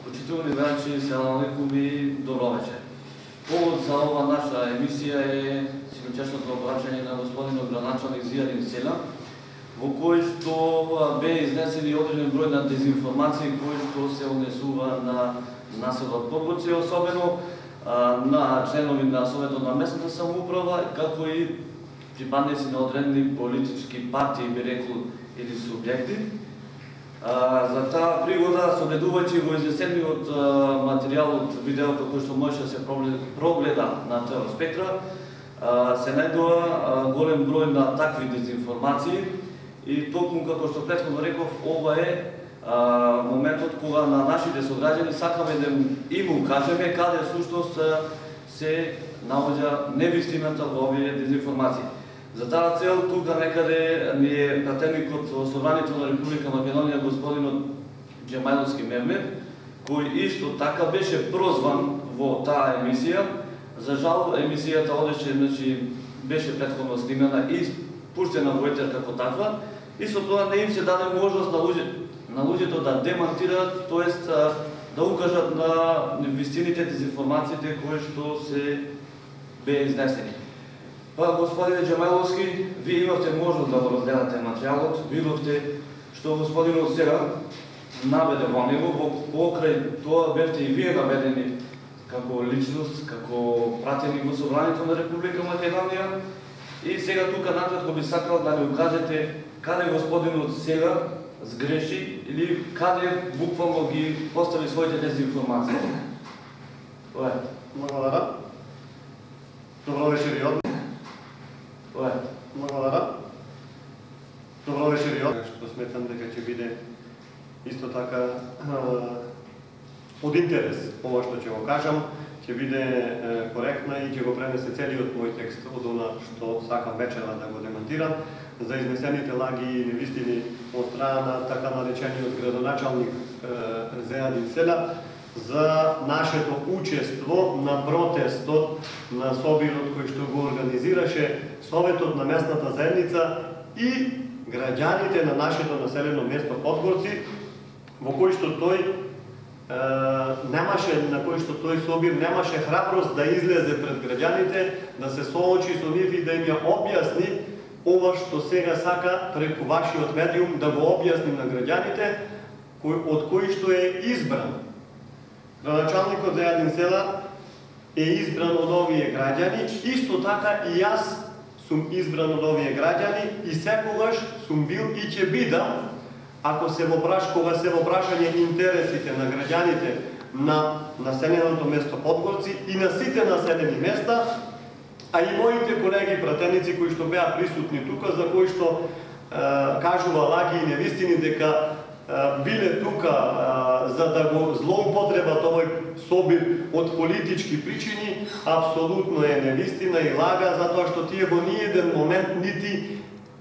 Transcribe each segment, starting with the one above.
Почитувани гледачи, селам алейкум и добро вечер. Повод за ова наша емисија е синочешното обраќање на господинот градоначалник Зијадин Села, во кој што бе изнесени одреден број на дезинформации кои што се однесува на населот Подгорце, особено на членови на Советот на местната самоуправа, како и припадници на одредени политички партии, би рекол, или субјекти. За таа пригода, согледувајќи го изнесениот материјал од видеото кој што можеше да се прогледа на ТВ Спектра, се најдува голем број на такви дезинформации и токму како што претходно реков, ова е моментот кога на нашите сограѓани сакаме да им укажеме каде сушност се наоѓа невистината во овие дезинформации. За таа цел тука некаде ни е пратеникот во Собранието на Република Македонија господинот Џемајловски Мевмет, кој исто така беше прозван во таа емисија. За жал емисијата одеше, беше претходно снимена и пуштена во етер како таква, и со тоа не им се даде можност на луѓето да демонтираат, тоест да укажат на вистините, дезинформациите кои што се бе изнесени. Па, господине Џемајловски, вие имавте можност да го разгледате материјалот, видовте што господинот сега наведе во него, покрај тоа бевте и вие наведени како личност, како пратени во Собранието на Република Македонија, и сега тука накратко би сакал да ни укажете каде господинот сега сгреши или каде буквално ги постави своите дезинформации. Благодарам. Добро вечер и од. Благодарам. Добро вечер и од. Што сметам дека ќе биде исто така од интерес ова што ќе го кажам, ќе биде коректна и ќе го пренесе целиот мој текст од она што сакам вечера да го демонтирам за изнесените лаги и невистини од страна на така наречениот градоначалник Зијадин Села за нашето учество на протестот на собирот кој што го организираше Советот на местната заедница и граѓаните на нашето населено место Подгорци, во кој што тој собир немаше храброст да излезе пред граѓаните, да се соочи со нив и да им ја објасни ова што сега сака преку вашиот медиум да го објасни на граѓаните, од кој што е избран. Градоначалникот Зијадин Села е избран од овие граѓани, исто така и јас сум избран од овие граѓани и секогаш сум бил и ќе бидам, ако кога се во прашање интересите на граѓаните на населеното место Подгорци и на сите населени места, а и моите колеги пратеници кои што беа присутни тука, за кои што кажува лаги и невистини дека биле тука за да го злоупотребат овој собир од политички причини, апсолутно е невистина и лага, затоа што тие во ниеден момент нити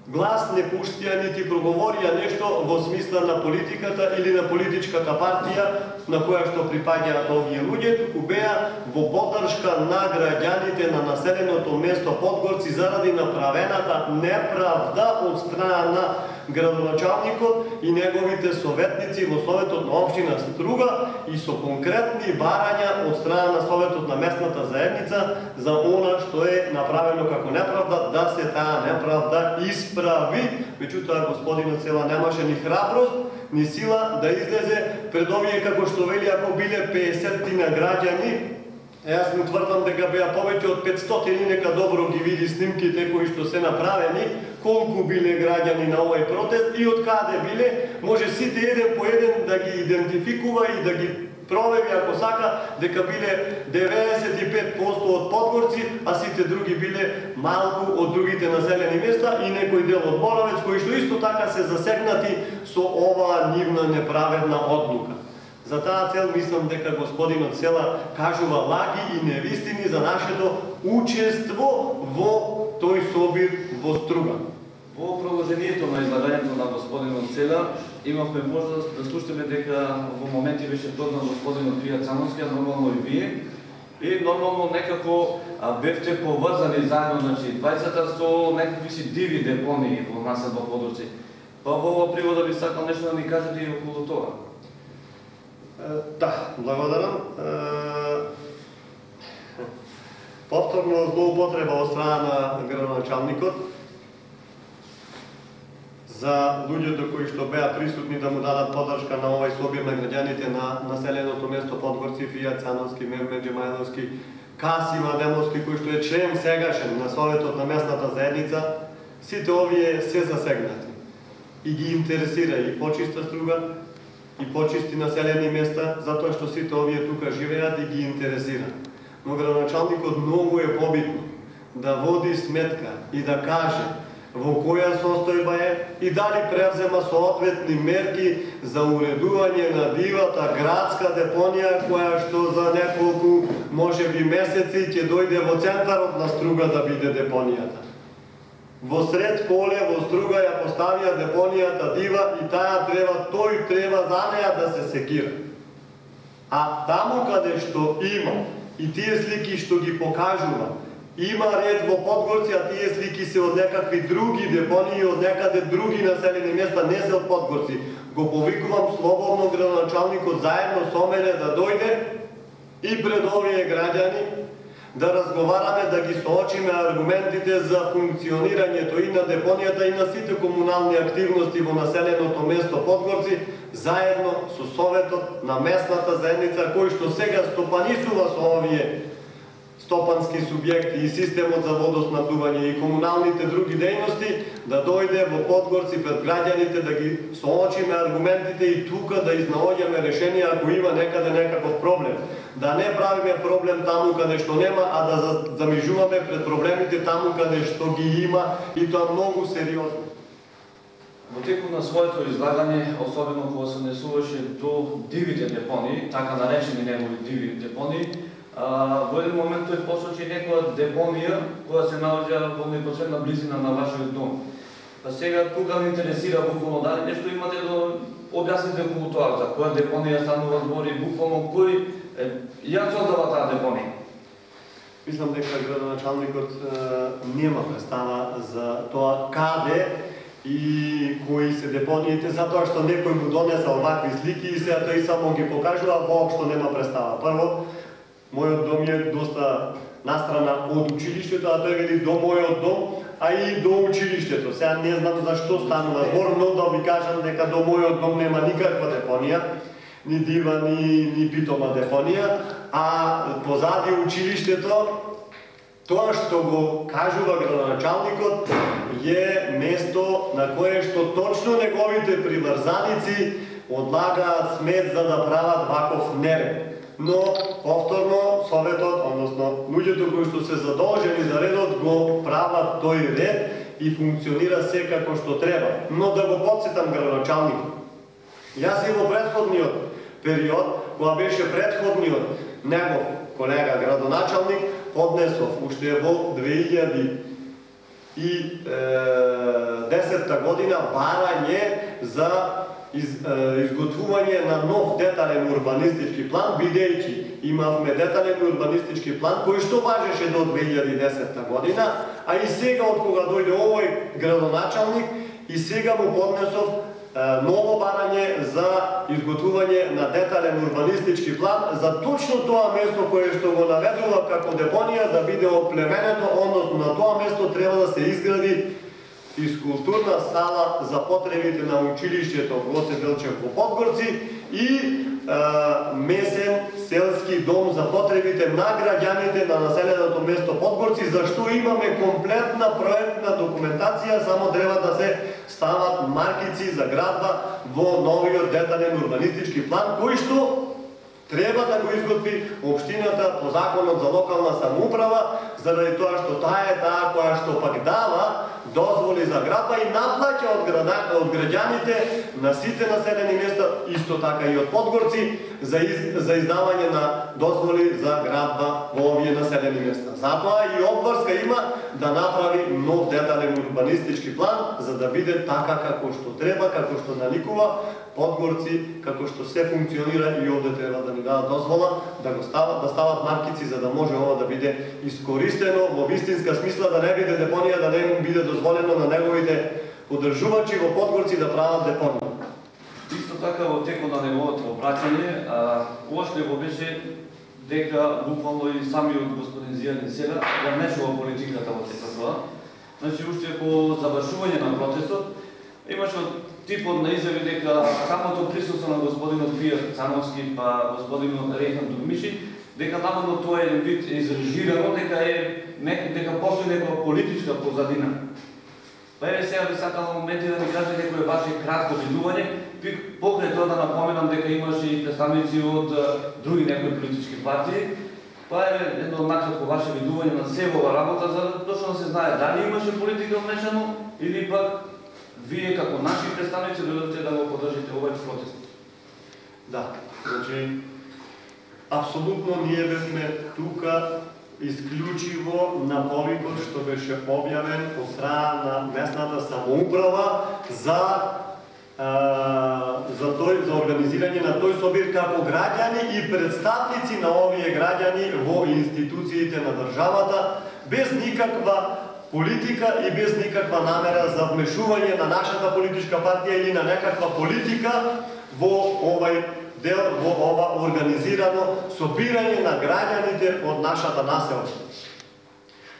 глас не пуштија, нити проговорија нешто во смисла на политиката или на политичката партија на која што припаѓаат овие луѓе, туку беа во поддршка на граѓаните на населеното место Подгорци заради направената неправда од страна на градоначалникот и неговите советници во Советот на општина Струга и со конкретни барања од страна на Советот на местната заедница за она што е направено како неправда, да се таа неправда исправи. Меѓутоа господинот Села немаше ни храброст, ни сила да излезе пред овие, како што вели, ако биле 50-тина граѓани. Јас му тврдам дека беа повеќе од 500 и нека добро ги види снимките кои што се направени, колку биле граѓани на овој протест и од каде биле, може сите еден по еден да ги идентификува и да ги провери ако сака дека биле 95% од Подгорци, а сите други биле малку од другите населени места и некој дел од Боровец кои што исто така се засегнати со оваа нивна неправедна одлука. За таа цел мислам дека господинот Села кажува лаги и невистини за нашето учество во тој собир во Струга. Во продолжението на излагањето на господинот Села имавме можност да слушаме дека во моменти беше прозван господинот Фијат Цановски, а нормално и вие. И нормално некако бевте поврзани заедно, двајцата со некакви си диви депонии во населба Подгорци. Па во ова пригода би сакал нешто да ни кажете и околу тоа. Да, благодарам. Повторно злоупотреба од страна на градоначалникот за луѓето кои што беа присутни да му дадат поддршка на овој собир на граѓаните на населеното место Подгорци, Фијат, Цановски, Меѓе Мајловски, Касим Адемовски, кој што е член сегашен на Советот на местната заедница, сите овие се засегнати и ги интересира и почиста струга, и почисти населени места, затоа што сите овие тука живеат и ги интересира. Но градоначалникот многу е побитно да води сметка и да каже во која состојба е и дали превзема соодветни мерки за уредување на дивата градска депонија која што за неколку, можеби месеци, ќе дојде во центарот на Струга да биде депонијата. Во сред поле, во Струга ја поставија депонијата дива и тој треба за неја да се секира. А таму каде што има и тие слики што ги покажува, има ред во Подгорци, а тие слики се од некакви други депонии, од некаде други населени места, не се од Подгорци. Го повикувам слободно градоначалникот заедно со мене да дојде и пред овие граѓани да разговараме, да ги соочиме аргументите за функционирањето и на депонијата и на сите комунални активности во населеното место Подгорци, заедно со Советот на местната заедница, кој што сега стопанисува со овие стопански субјекти и системот за водоснабдување и комуналните други дејности, да дојде во Подгорци пред граѓаните, да ги соочиме аргументите и тука да изнаоѓаме решенија ако има некаде некаков проблем. Да не правиме проблем таму каде што нема, а да замижуваме пред проблемите таму каде што ги има и тоа многу сериозно. Во текот на своето излагање, особено кога се однесуваше до дивите депонии, така наречени негови диви депонии, во еден момент тој посочи некоја депонија која се наоѓа во непосредна близина на вашиот дом. Па сега тука ме интересира буквално дали нешто имате да објасните околу тоа, за која депонија станува збор и буквално кој ја создава таа депонија. Мислам дека градоначалникот нема представа за тоа каде и кои се депониите, затоа што некој му донесал вакви слики и сега тој само ги покажува, воопшто нема представа. Прво, мојот дом е доста настрана од училиштето, а тој вели до мојот дом, а и до училиштето. Сега не знам зашто станува збор, но да ви кажам дека до мојот дом нема никаква депонија, ни дива, ни питома депонија, а позади училиштето, тоа што го кажува градоначалникот е место на кое што точно неговите приврзаници одлагаат смет за да прават ваков неред. Но повторно Советот, односно луѓето кои што се задолжени за редот го прават тој ред и функционира се како што треба. Но да го потсетам градоначалникот. Јас и во претходниот период, кога беше претходниот негов колега градоначалник, поднесов уште во 2010 година барање за изготвување на нов детален урбанистички план, бидејќи имавме детален урбанистички план кој што важеше до 2010 година, а и сега од кога дојде овој градоначалник и сега му поднесов ново барање за изготвување на детален урбанистички план за точно тоа место кое што го наведува како депонија да биде оплеменето, односно на тоа место треба да се изгради физкултурна сала за потребите на училиштето Гоце Делчев во Подгорци и месен селски дом за потребите на граѓаните на населеното место Подгорци, зашто имаме комплетна проектна документација, само треба да се стават маркици за градба во новиот детален урбанистички план, кој што треба да го изготви општината по законот за локална самоуправа, заради тоа што таа е таа која што пак дава дозволи за градба и наплаќа од граѓаните на сите населени места, исто така и од Подгорци, за издавање на дозволи за градба во овие населени места. Затоа и обврска има да направи нов детален урбанистички план, за да биде така како што треба, како што наликува Подгорци, како што се функционира и овде треба да ни дадат дозвола, да стават маркици за да може ова да биде искористено во вистинска смисла, да не биде депонија, да не биде дозволено на неговите поддржувачи во Подгорци да прават депонија. Исто така во текот на неговото обраќање, уште го беше дека буквално и самиот господин Зијарин Селя ја вмешува политиката во сето тоа. Значи, уште по завршување на протестот, имаше типот на изјави дека самото присуство на господинот Фијат Цановски па господинот Рехан Дурмиши, дека наводно тоа е вид изрежирано, дека постои некоја политичка позадина. Па еве сега би сакал моменти да ми кажете некој ваше кратко видување, покрај тоа да напоменам дека имаше и представници од други некои политички партии. Па е едно накратко ваше видување на ова работа, за да точно се знае дали имаше политика вмешано или пак вие како наши представници дојдовте да го поддржите овој протест. Да, значи апсолутно ние бевме тука исклучиво на повикот што беше објавен од страна на местната самоуправа за организирање на тој собир како граѓани и представници на овие граѓани во институциите на државата, без никаква политика и без никаква намера за вмешување на нашата политичка партија или на некаква политика во овој дел, во ова организирано собирање на граѓаните од нашата населба.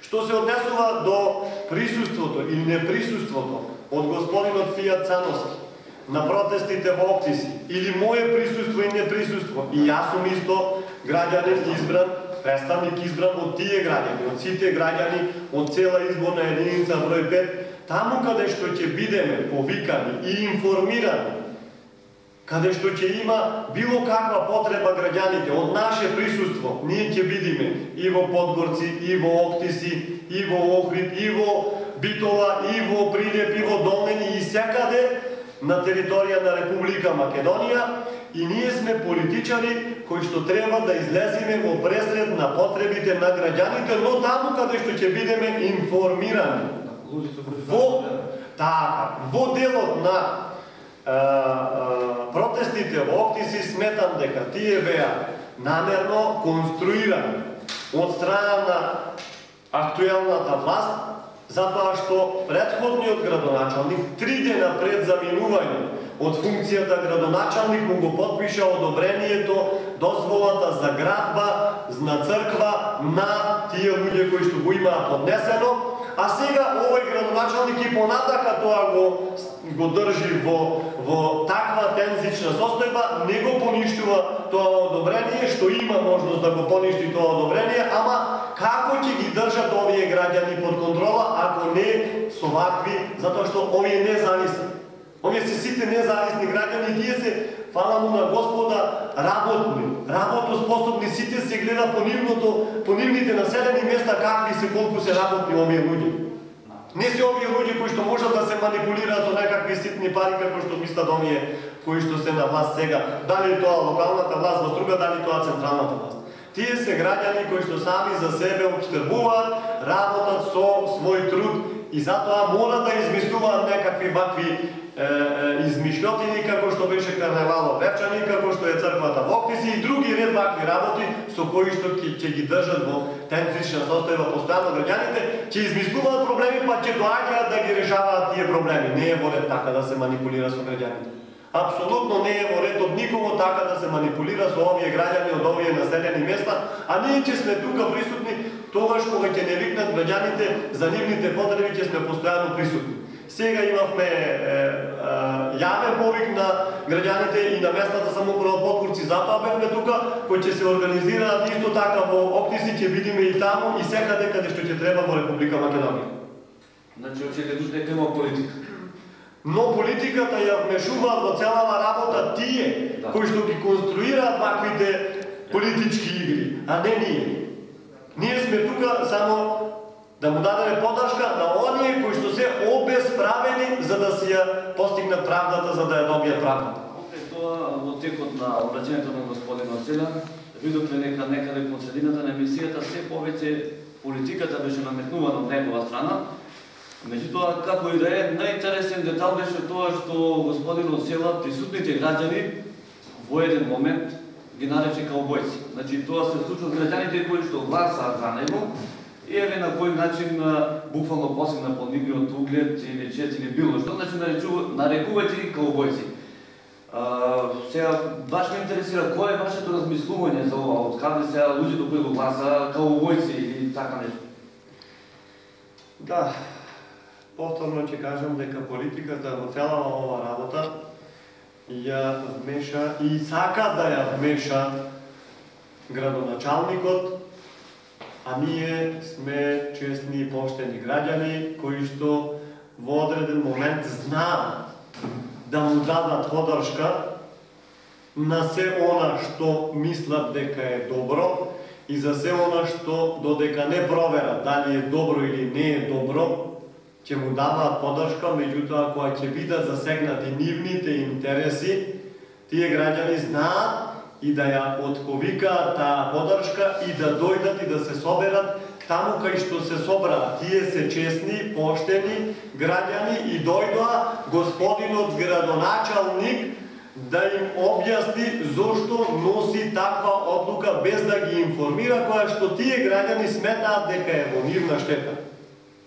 Што се однесува до присуството или неприсуството од господинот Фијат Цановски на протестите во Октиси, или мое присуство и неприсуство, и јас сум исто граѓанин избран, представник избран од тие граѓани, од сите граѓани, од цела изборна единица број 5, таму каде што ќе бидеме повикани и информирани, каде што ќе има било каква потреба граѓаните од наше присуство, ние ќе бидеме и во Подгорци, и во Октиси, и во Охрид, и во Битола, и во Прилеп, и во Долнени, и секаде на територија на Република Македонија, и ние сме политичари кои што треба да излеземе во пресред на потребите на граѓаните, но таму каде што ќе бидеме информирани. Во делот на протестите во Октиси сметам дека тие беа намерно конструирани од страна на актуелната власт, затоа што претходниот градоначалник 3 дена пред заминување од функцијата градоначалник му го подпиша одобрението, дозволата за градба на црква на тие луѓе кои што го имаа поднесено, а сега овој градоначалник и понатака тоа го држи во таква тензична состојба, не го поништува тоа одобрение, што има можност да го поништи тоа одобрение, ама како ќе ги држат овие граѓани под контрола, ако не со вакви, затоа што овие не зависат. Овие се сите независни граѓани, тие се, фала му на Господа, работоспособни, сите се гледа по нивните населени места какви се, колку се работни овие луѓе. Не се овие луѓе кои што можат да се манипулираат со некакви ситни пари, како што мислат овие кои што се на власт сега. Дали тоа локалната власт во Струга, дали тоа централната власт. Тие се граѓани кои што сами за себе обскрбуваат, работат со свој труд и затоа мора да измислуваат некакви вакви измишлјотини, како што беше карневалот Вевчани, како што е црквата во Октиси и други ред вакви работи со кои што ќе ги држат во тензична состојба постојано граѓаните, ќе измислуваат проблеми, па ќе доаѓаат да ги решаваат тие проблеми. Не е во ред така да се манипулира со граѓаните. Апсолутно не е во ред од никого така да се манипулира со овие граѓани од овие населени места, а ние ќе сме тука присутни тогаш кога ќе не викнат граѓаните за нивните потреби, ќе сме постојано присутни. Сега имавме јавен повик на граѓаните и на местната самоуправа Подгорци, затоа бевме тука, кои ќе се организираат исто така во Октиси, ќе бидеме и таму и секаде каде што ќе треба во Република Македонија. Значи, очекувате дека има политика. Но политиката ја вмешуваат во целава работа тие кои што ги конструираат ваквите политички игри, а не ние. Ние сме тука само да му дадеме поддршка на оние кои што се обесправени за да си ја постигнат правдата, за да ја добијат правдата. Опре тоа, во текот на обраќањето на господинот Селя, видовме нека некаде по средината на емисијата се повеќе политиката беше наметнувана од негова страна. Меѓутоа, како и да е, најинтересен детал беше тоа што господинот Села присутните граѓани во еден момент ги нарече каубојци. Значи, тоа се случува с граѓаните кои што гласаат за него, и еве на кој начин буквално посегна под нивниот углед или чест или било што, значи нарекувајќи ги каубојци. Сега, баш ме интересира, кое е вашето размислување за ова? Од каде сега луѓето кои го гласа, као војци или така нешто? Да, повторно ќе кажам дека политиката во целава ова работа ја вмеша и сака да ја вмеша градоначалникот, а ние сме честни и поштени граѓани кои што во одреден момент знаат да му дадат подршка на се она што мислат дека е добро и за се она што додека не проверат дали е добро или не е добро, ќе му даваат подршка, меѓутоа кога ќе бидат засегнати нивните интереси, тие граѓани знаат и да ја отповикаат таа подршка и да дојдат и да се соберат таму кај што се собраа. Тие се честни, поштени граѓани и дојдоа господинот градоначалник да им објасни зошто носи таква одлука без да ги информира, која што тие граѓани сметаат дека е во нивна штета.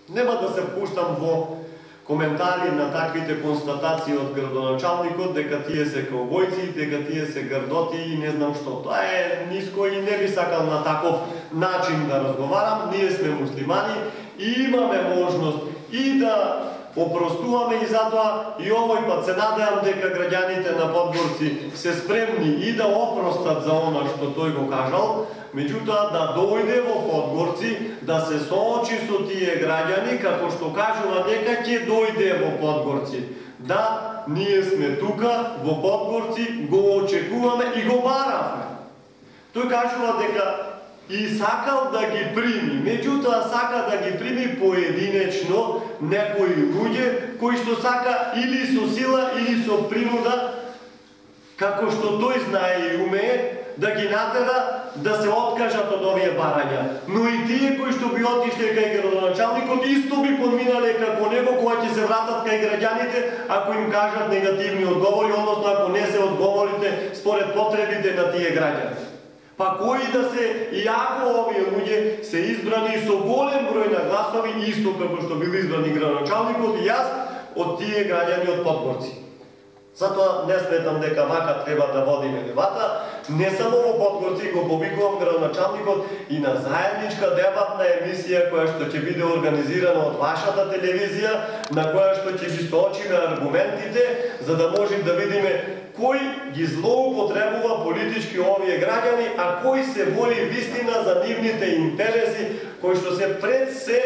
Нема да се впуштам во коментари на таквите констатации од градоначалникот дека тие се каубојци, дека тие се грдоти и не знам што. Тоа е ниско и не би сакал на таков начин да разговарам. Ние сме муслимани и имаме можност и да опростуваме и затоа и овој пат се надевам дека граѓаните на Подгорци се спремни и да опростат за она што тој го кажал, меѓутоа да дојде во Подгорци, да се соочи со тие граѓани, како што кажува дека ќе дојде во Подгорци. Да, ние сме тука во Подгорци, го очекуваме и го баравме. Тој кажува дека и сакал да ги прими, меѓутоа сака да ги прими поединечно некои луѓе кои што сака или со сила или со принуда, како што тој знае и умее, да ги натера да се откажат од овие барања. Но и тие кои што би отишле кај градоначалникот исто би подминале како него кога ќе се вратат кај граѓаните ако им кажат негативни одговори, односно ако не се одговорите според потребите на тие граѓани. Па кои да се, иако овие луѓе се избрани со голем број на гласови, исто како што бил избран и градоначалникот и јас од тие граѓани од Подгорци. Затоа не сметам дека вака треба да водиме дебата, не само во Подгорци, го повикувам градоначалникот и на заедничка дебатна емисија која што ќе биде организирана од вашата телевизија, на која што ќе ги соочиме аргументите, за да можем да видиме кој ги злоупотребува политички овие граѓани, а кој се бори вистина за нивните интереси, кои што се пред се,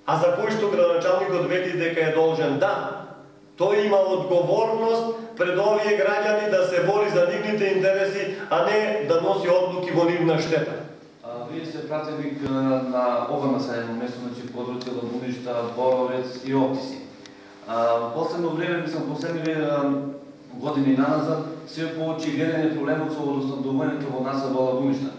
а за кој што градоначалникот вели дека е должен да. Тој има одговорност пред овие граѓани да се бори за нивните интереси, а не да носи одлуки во нивна штета. Вие сте пратеник на ова населено место, значи Подгорци, Лабуништа, Боровец и Оптиси. Последно време, последни години назад, се поочигледен е проблемот со водоснабдувањето во населба Лабуништа.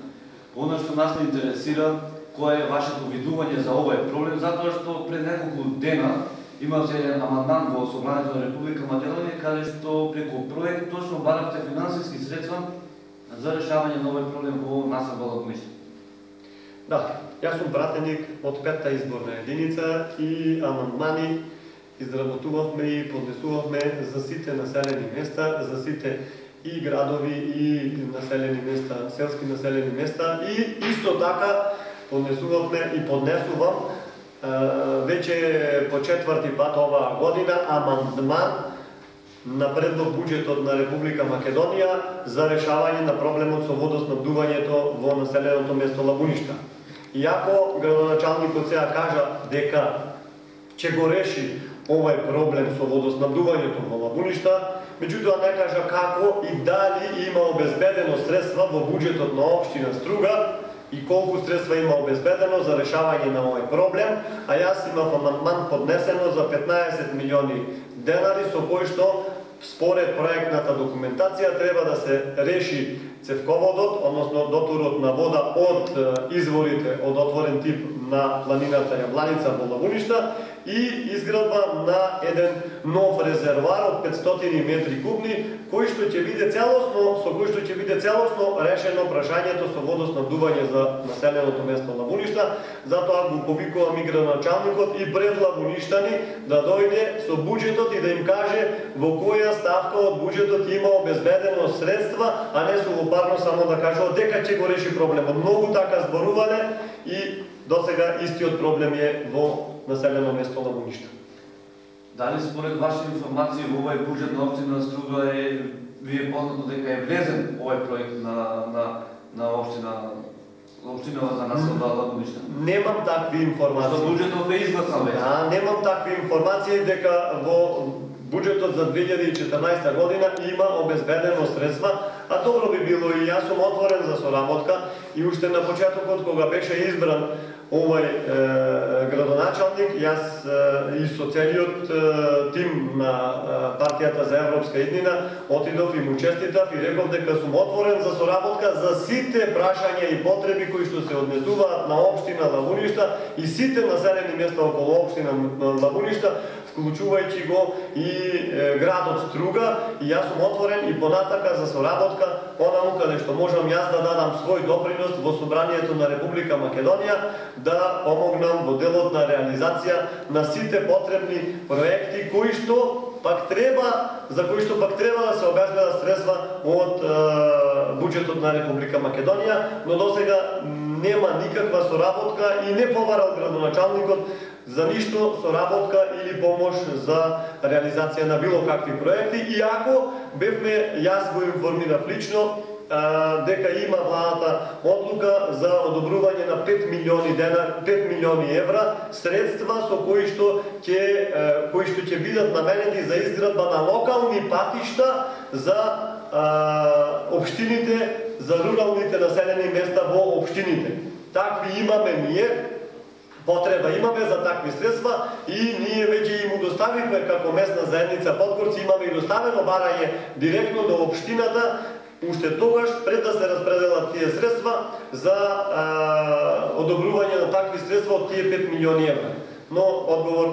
Она што нас не интересира, кое е вашето видување за овој проблем, затоа што пред неколку дена имавте амандман во Собранието на Република Македонија, каде што преку проект точно баравте финансиски средства за решавање на овој проблем во населба Лабуништа. Да, јас сум пратеник од 5-та изборна единица и амандмани изработувавме и поднесувавме за сите населени места, за сите и градови и населени места, селски населени места и исто така поднесувавме и поднесувам веќе по 4-ти пат оваа година амандман на предлог буџетот на Република Македонија за решавање на проблемот со водоснабдувањето во населеното место Лабуништа. Иако градоначалникот сега кажа дека ќе го реши овој проблем со водоснабдувањето во Лабуништа, меѓутоа не кажа како и дали има обезбедено средства во буџетот на општина Струга и колку средства има обезбедено за решавање на овој проблем, а јас имав амандман поднесено за 15 милиони денари со кој што според проектната документација треба да се реши цевководот, односно дотурот на вода од изворите од отворен тип на планината Јабланица во Лабуништа и изградба на еден нов резервоар од 500 метри кубни, со кој што ќе биде целосно решено прашањето со водоснабдување за населеното место Лабуништа. Затоа го повикувам и градоначалникот и пред лабуништани да дојде со буџетот и да им каже во која ставка од буџетот има обезбедено средства, а не сувопарно само да кажува дека ќе го реши проблемот. Многу така зборувале и досега истиот проблем е во населено место Лабуништа. Дали според ваши информации во овој буџет на општина Струга ви е познато дека е влезен овој проект на општинава за населба Лабуништа? Немам такви информации. Што буџетот е изгласан веќе? Немам такви информации дека во буџетот за 2014 година има обезбедено средства, а добро би било и јас сум отворен за соработка и уште на почетокот кога беше избран овој градоначалник, јас и со целиот тим на партијата за Европска иднина отидов и му честитав и реков дека сум отворен за соработка за сите прашања и потреби кои што се однесуваат на општина Лабуништа и сите населени места околу општина Лабуништа, вклучувајќи го и градот Струга, и јас сум отворен и понатака за соработка онаму каде што можам јас да дадам свој допринос во Собранието на Република Македонија, да помогнам во делот на реализација на сите потребни проекти за кои што пак треба да се обезбедат средства од буџетот на Република Македонија, но досега нема никаква соработка и не побарал градоначалникот за ништо соработка или помош за реализација на било какви проекти, иако јас го информирав лично дека има владата одлука за одобрување на 5 милиони евра средства со кои што ќе бидат наменети за изградба на локални патишта за општините, за руралните населени места во општините. Такви имаме ние, потреба имаме за такви средства и ние веќе им доставивме како местна заедница Подгорци, имаме и доставено барање директно до општината, уште тогаш пред да се распределат тие средства за одобрување на такви средства од тие 5 милиони евра. Но одговор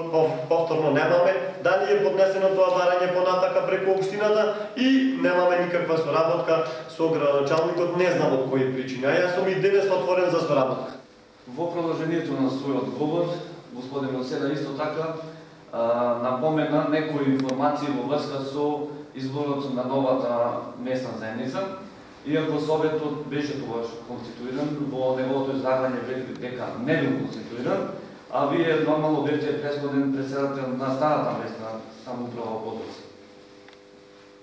повторно немаме, дали е поднесено тоа барање понатака преку општината и немаме никаква соработка со градоначалникот, не знам од кои причини. А јас сум и денес отворен за соработка. Во продолжението на својот одговор, господин Оседа исто така напомена некои информации во врска со изборот на новата местна заедница. Иако Советот беше тогаш конституиран, во неговото излагање дека не бил конституиран, а вие нормално бевте предходен председател на старата местна самоуправа Подгорци.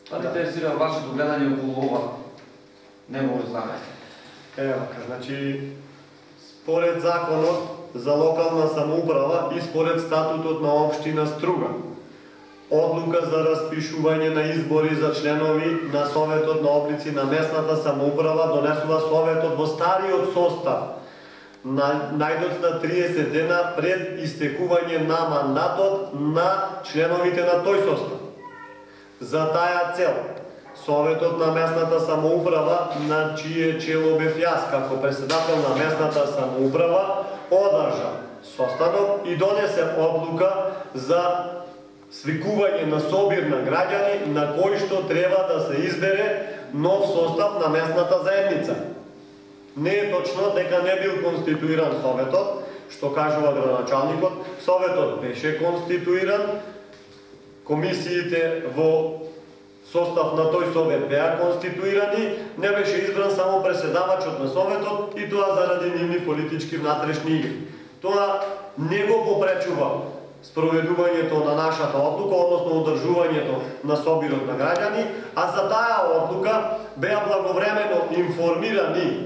Па не интересира вашето гледање околу ова негово излагање? Значи, според законот за локална самоуправа и според статутот на општина Струга, одлука за распишување на избори за членови на Советот на облици на местната самоуправа донесува Советот во стариот состав, најдоцна 30 дена пред истекување на мандатот на членовите на тој состав. За таа цел, Советот на местната самоуправа, на чие чело бев јас како председател на местната самоуправа, одржа состанок и донесе одлука за свикување на собир на граѓани на кој што треба да се избере нов состав на местната заедница. Не е точно дека не бил конституиран Советот, што кажува градоначалникот. Советот беше конституиран, комисиите во состав на тој Совет беа конституирани, не беше избран само преседавачот на Советот и тоа заради нивни политички внатрешни игри. Тоа не го попречува спроведувањето на нашата одлука, односно одржувањето на собирот на граѓани, а за таа одлука беа благовремено информирани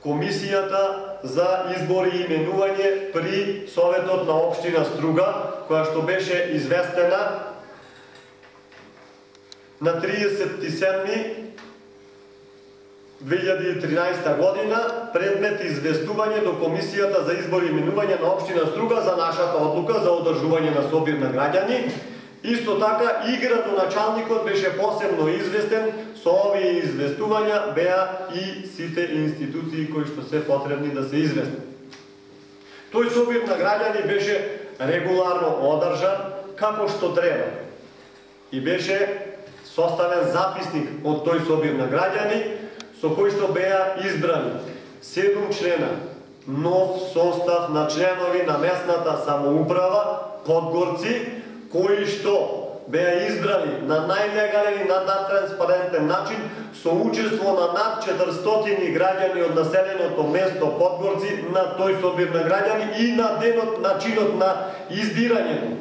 Комисијата за избори и именување при Советот на општина Струга, која што беше известена на 30.7.2013 година, предмет известување до Комисијата за избори и именување на општина Струга за нашата одлука за одржување на собир на граѓани. Исто така и градоначалникот беше посебно известен, со овие известувања беа и сите институции кои што се потребни да се известни. Тој собир на граѓани беше регуларно одржан како што треба. И беше составен записник од тој собир на граѓани со кој што беа избрани 7 члена, нов состав на членови на местната самоуправа, Подгорци, кои што беа избрани на најлегален и на транспарентен начин со учество на над 400 граѓани од населеното место Подгорци на тој собир на граѓани и на денот, начинот на избирањето.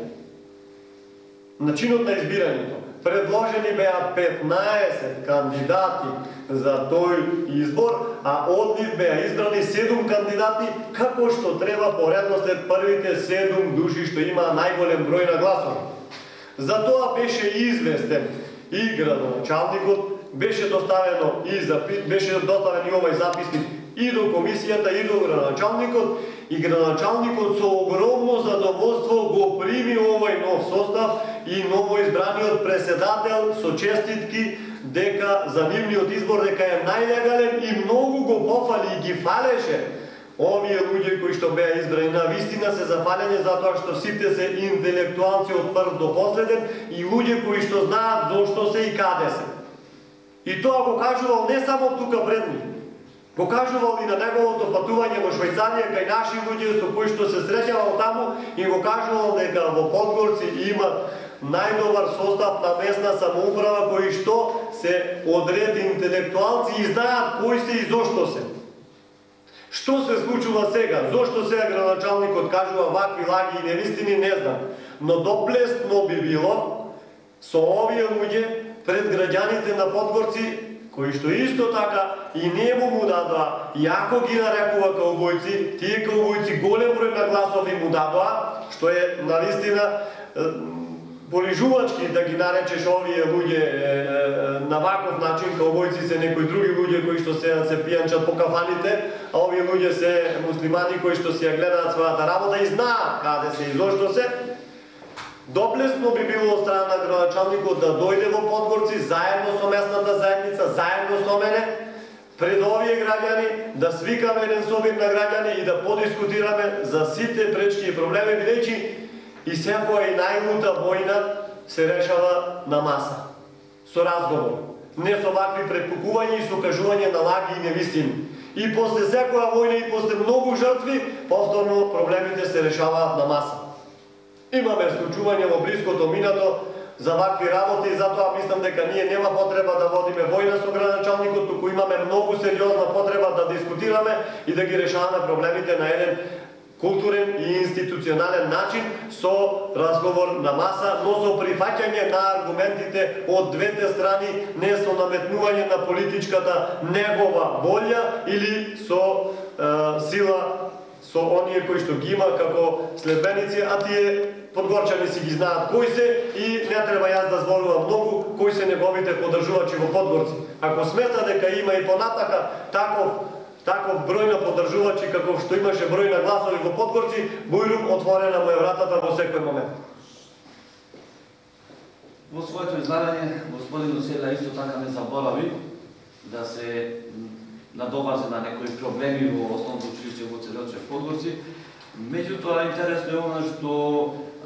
Начинот на избирањето. Предложени беа 15 кандидати за тој избор, а од нив беа избрани 7 кандидати, како што треба по редослед првите 7 души што имаа најголем број на гласови. Затоа беше известен и градоначалникот, беше доставен и овој записник и до комисијата, и до градоначалникот, и градоначалникот со огромно задоволство го прими овој нов состав и новоизбраниот преседател со честитки дека за нивниот избор дека е најлегален и многу го пофали и ги фалеше овие луѓе кои што беа избрани. На вистина се зафалени затоа што сите се интелектуалци од прв до последен и луѓе кои што знаат зошто се и каде се. И тоа го кажувал не само тука пред нив, го кажувал и на неговото патување во Швајцарија кај наши луѓе со кои што се среќавал таму и го кажувал дека во Подгорци има најдобар состав на местна самоуправа кои што се одред интелектуалци и знаат кои се и зошто се. Што се случува сега? Зошто сега градоначалникот кажува вакви лаги и невистини, не знам. Но доплесно би било со овие луѓе пред граѓаните на Подгорци, кои што исто така и нему му дадоа, иако ги нарекува каубојци, тие каубојци голем број на гласови му дадоа, што е навистина полижувачки да ги наречеш овие луѓе на ваков начин. Каубојци се некои други луѓе кои што се пијанчат по кафаните, а овие луѓе се муслимани кои што си ја гледаат својата работа и знаат каде се и зошто се. Доплесно би било од страна на градоначалникот да дојде во Подгорци заедно со местната заедница, заедно со мене, пред овие граѓани, да свикаме еден собир на граѓани и да подискутираме за сите пречки и проблеми, бидејќи и секоја и најлута војна се решава на маса, со разговор, не со вакви препукувања и со кажување на лаги и невистини. И после секоја војна и после многу жртви, повторно проблемите се решаваат на маса. Имаме случување во блиското минато за вакви работи и затоа мислам дека ние нема потреба да водиме војна со градоначалникот, туку имаме многу сериозна потреба да дискутираме и да ги решаваме проблемите на еден културен и институционален начин со разговор на маса, но со прифаќање на аргументите од двете страни, не со наметнување на политичката негова волја или со сила со оние кои што ги има како следбеници, а тие подгорчани си ги знаат кои се и не треба јас да зборувам многу кои се неговите поддржувачи во Подгорци. Ако смета дека има и понатака таков број на поддржувачи како што имаше број на гласови во Подгорци, бујрум, отворена му е вратата во секој момент. Во своето излагање, господин Оселја исто така не заборави да се надовазе на некои проблеми во основното училиште во Црвелчев Подгорци. Меѓутоа, интересно е она што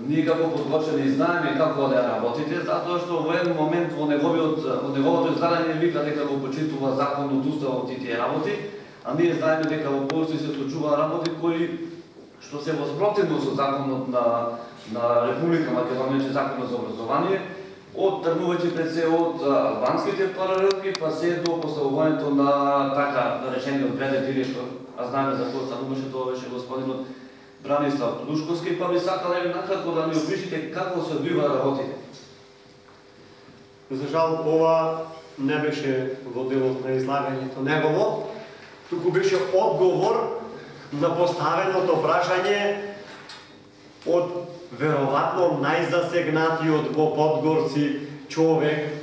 ние како подгорчани знаеме како да работите, затоа што во еден момент во неговото излагање вика дека го почитува законот, уставот и тие работи, а ние знаеме дека во Подгорци се случуваат работи кои што се воспротивно со законот на Република Македонија, че законот за образование, од тргнувајќи се од албанските паралелки, па се до поставувањето на така решениот ВД директор, а знаеме за кој стануваше, тоа беше господинот Бранислав Плушковски, па би сакал накратко да ни опишите како се одвива работите. За жал, ова не беше во делот на излагањето негово, туку беше одговор на поставеното прашање од веројатно најзасегнатиот во Подгорци човек,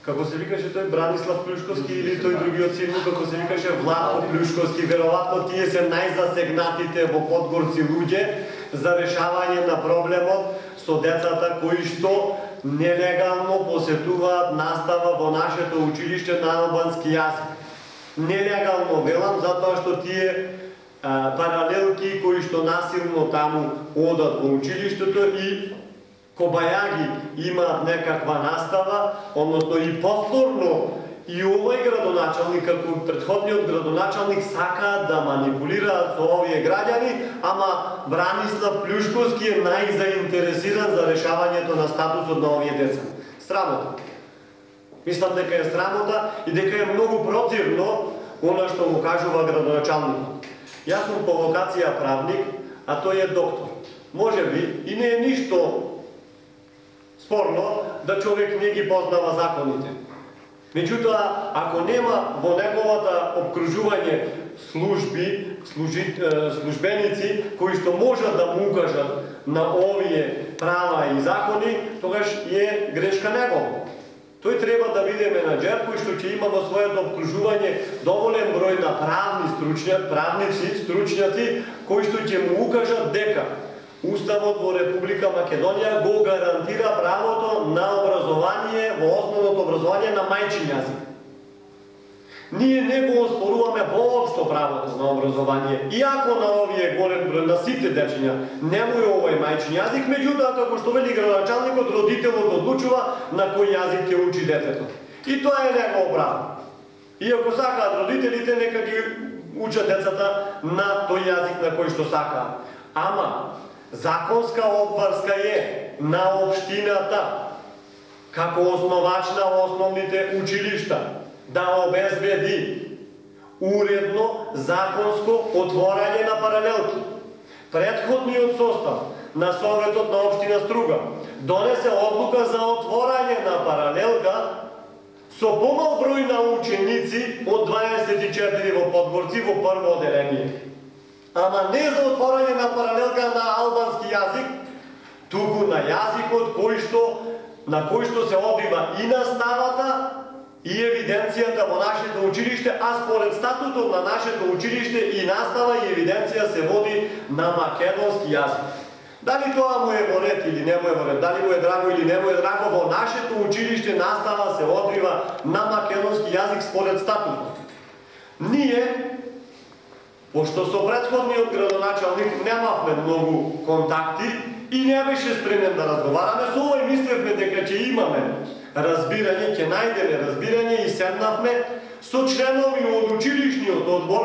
како се викаше тој Бранислав Плушковски или тој другиот син, како се викаше Владко Плушковски, веројатно тие се најзасегнатите во Подгорци луѓе за решавање на проблемот со децата кои што нелегално посетуваат настава во нашето училиште на албански јазик. Нелегално велам затоа што тие паралелки кои што насилно таму одат во училиштето и кобајаги имаат некаква настава, односно и повторно и овој градоначалник, како претходниот градоначалник, сакаат да манипулираат со овие граѓани, ама Бранислав Плюшковски е најзаинтересиран за решавањето на статусот на овие деца. Срамота. Мислам дека е срамота и дека е многу противно она што му кажува градоначалникот. Јас сум по вокација правник, а тој е доктор. Може би и не е ништо спорно да човек не ги познава законите. Меѓутоа, ако нема во неговата обкружување службеници кои што можат да му укажат на овие права и закони, тогаш е грешка негова. Тој треба да биде менаџер кој што ќе има во своето обкружување доволен број на правници, стручњаци, кои што ќе му укажат дека Уставот во Република Македонија го гарантира правото на образование, во основното образование на мајчин јазик. Ние не го оспоруваме воопшто правото на образование, иако на овие голем број на сите дечиња немој овој мајчин јазик, меѓутоа како што вели градоначалникот, родителот одлучува на кој јазик ќе учи детето. И тоа е негово право. И ако сакаат родителите, нека ги учат децата на тој јазик на кој што сакаат. Ама законска обврска е на општината како основач на основните училишта да обезбеди уредно законско отворање на паралелки. Претходниот состав на Советот на општина Струга донесе одлука за отворање на паралелка со помал број на ученици од 24 во Подгорци во прво оделение. Ама не за отворање на паралелка на албански јазик, туку на јазикот на кој што се одвива и наставата и евиденцијата во нашето училиште, а според статутот на нашето училиште и настава и евиденција се води на македонски јазик. Дали тоа му е во ред или не му е во ред, дали му е драго или не му е драго, во нашето училиште настава се одвива на македонски јазик според статутот. Ние, пошто со претходниот градоначалник немавме многу контакти и не беше спремен да разговараме, со овој мислевме дека ќе имаме разбирање, ќе најдеме разбирање и седнавме со членови од училишниот одбор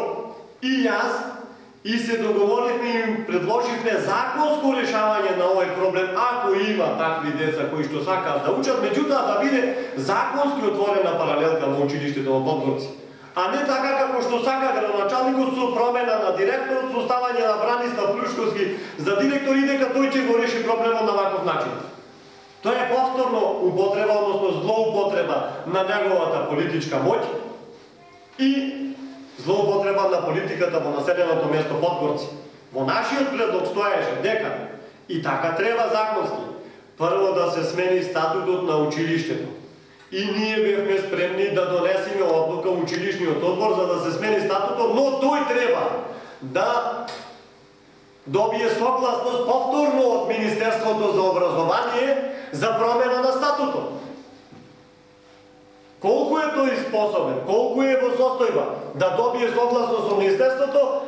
и јас и се договоривме и им предложивме законско решавање на овој проблем, ако има такви деца кои што сакаат да учат, меѓутоа да биде законски отворена паралелка во училиштето во Подгорци. А не така како што сака градоначалникот со промена на директорот, со ставање на Бранислав Плюшковски за директор и дека тој ќе го реши проблемот на ваков начин. Тоа е повторно употреба, односно злоупотреба на неговата политичка моќ и злоупотреба на политиката во населеното место Подгорци. Во нашиот предлог стоеше дека и така треба законски прво да се смени статутот на училиштето. И ние бевме спремни да донесеме одлука училишниот одбор за да се смени статутот, но тој треба да добие согласност повторно од Министерството за образование за промена на статутот. Колку е тој способен, колку е во состојба да добие согласност од Министерството,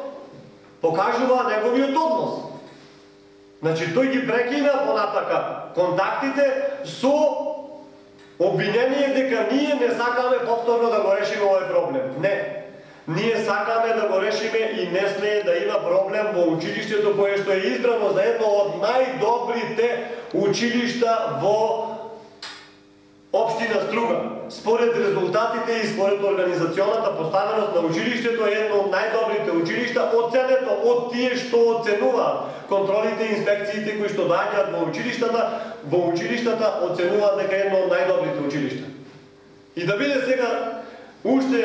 покажува неговиот однос. Значи, тој ги прекина понатака контактите со обвинение дека ние не сакаме повторно да го решиме овој проблем. Не. Ние сакаме да го решиме и не смее да има проблем во училиштето кое што е избрано за едно од најдобрите училишта во општина Струга. Според резултатите и според организационата поставеност на училиштето е едно од најдобрите училишта оценето од тие што оценуваат. Контролите и инспекциите кои што доаѓаат во училиштата оценуваат дека е едно од најдобрите училишта. И да биде сега уште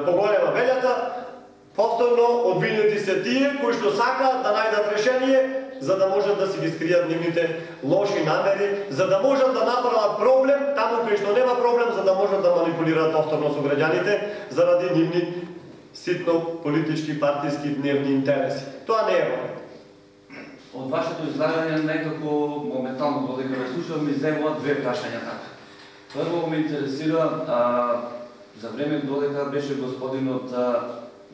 поголема велјата, повторно обвинети се тие кои што сакаат да најдат решение за да можат да си ги скријат нивните лоши намери, за да можат да направат проблем таму кај што нема проблем, за да можат да манипулираат повторно со граѓаните заради нивни ситно политички, партиски, дневни интереси. Тоа не е вака. Од вашето излагање некако моментално додека ве слушам ми земуваат две прашања така. Прво ме интересира за време додека беше господинот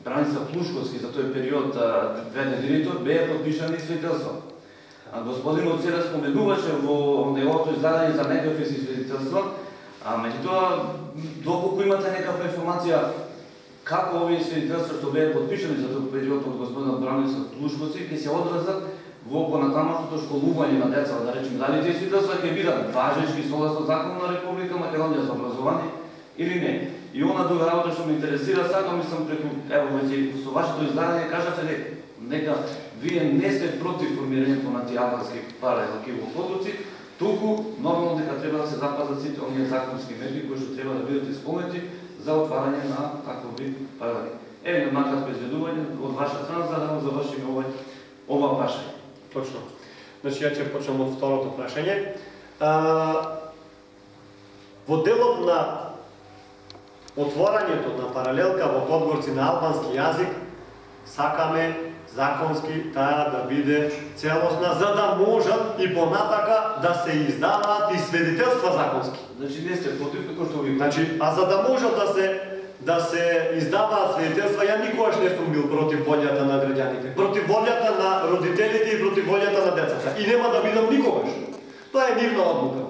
Бранислав Плушковски за тој период веде директор, беа подпишани свидетелства. А господинот сега споменуваше во неговото издадање за некакви свидетелства, а меѓутоа, доколку имате некаква информација како овие свидетелства што беа подпишани за тој период од господинот Бранислав Плушковски ќе се одразат во понатамошното школување на деца, да речеме, дали тие свидетелства ќе бидат важечки согласно законот на Република Македонија за образование или не. И она друга работа што ме интересира, сакам мислам преку, ево веќе со вашето издадање кажате дека вие не сте против формирањето на тие албански паралелки во Подгорци, туку нормално дека треба да се запазат сите оние законски мерки кои што треба да бидат исполнети за отварање на такови паралелки. Еве на кратко изведување од ваша страна за да завршиме ова прашање. Точно. Значи, ја ќе почнам од второто прашање. Во делот на отворањето на паралелка во Подгорци на албански јазик, сакаме законски таа да биде целосна, за да можат и понатака да се издаваат и свидетелства законски. Значи не сте против како што ви... Значи, а за да можат да се издаваат свидетелства, ја никогаш не сум бил против волјата на граѓаните, против волјата на родителите и против волјата на децата. И нема да бидам никогаш. Тоа е нивна одлука.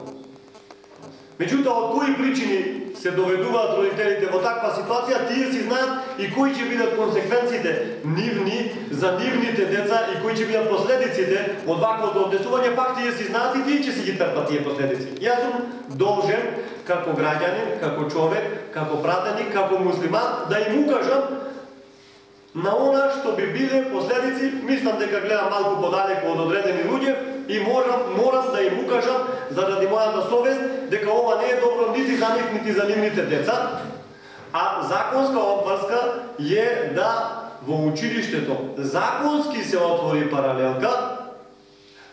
Меѓутоа, од кои причини се доведуваат родителите во таква ситуација, тие си знаат и кои ќе бидат консеквенциите нивни за нивните деца и кои ќе бидат последиците од ваквото однесување, пак тие си знаат и тие ќе си ги трпат тие последици. Јас сум должен како граѓанин, како човек, како пратеник, како муслиман да им укажам на она што би биле последици. Мислам дека гледам малку подалеку од одредени луѓе и морам да им укажам заради мојата совест дека ова не е добро нити за нив, нити за нивните деца. А законска обврска е да во училиштето законски се отвори паралелка,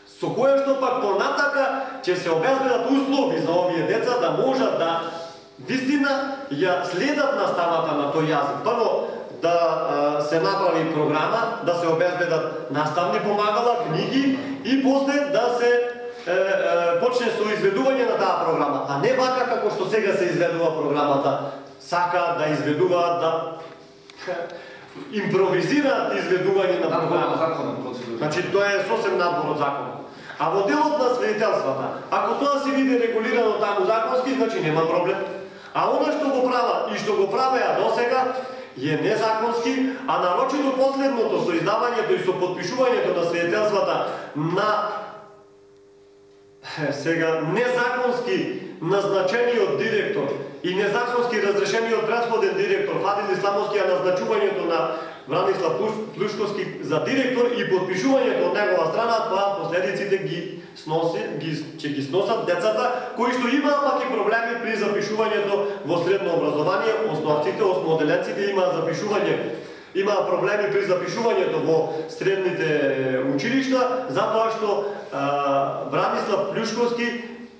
со која што пак понатака ќе се обезбедат услови за овие деца да можат да вистина ја следат наставата на тој јазик. Прво, да се направи програма, да се обезбедат наставни помагала, книги и после да се почне со изведување на таа програма, а не вака како што сега се изведува програмата. Сака да изведуваат, да импровизираат изведување на програмата. Значи, тоа е сосем надвор од законот. А во делот на свидетелствата, ако тоа се биде регулирано таму законски, значи нема проблем. А она што го права и што го правеа досега е незаконски, а нарочито последното со издавањето и со подпишувањето на свидетелствата на сега незаконски назначениот директор и незаконски разрешениот претходен директор Фадил Исламовски, а назначувањето на Бранислав Плушковски за директор и подпишувањето од негова страна, тоа последиците ќе ги сносат децата кои што имаат пак и проблеми при запишувањето во средно образование. Основците, осмоделенците имаат запишување, имаат проблеми при запишувањето во средните училишта, затоа што Бранислав Плушковски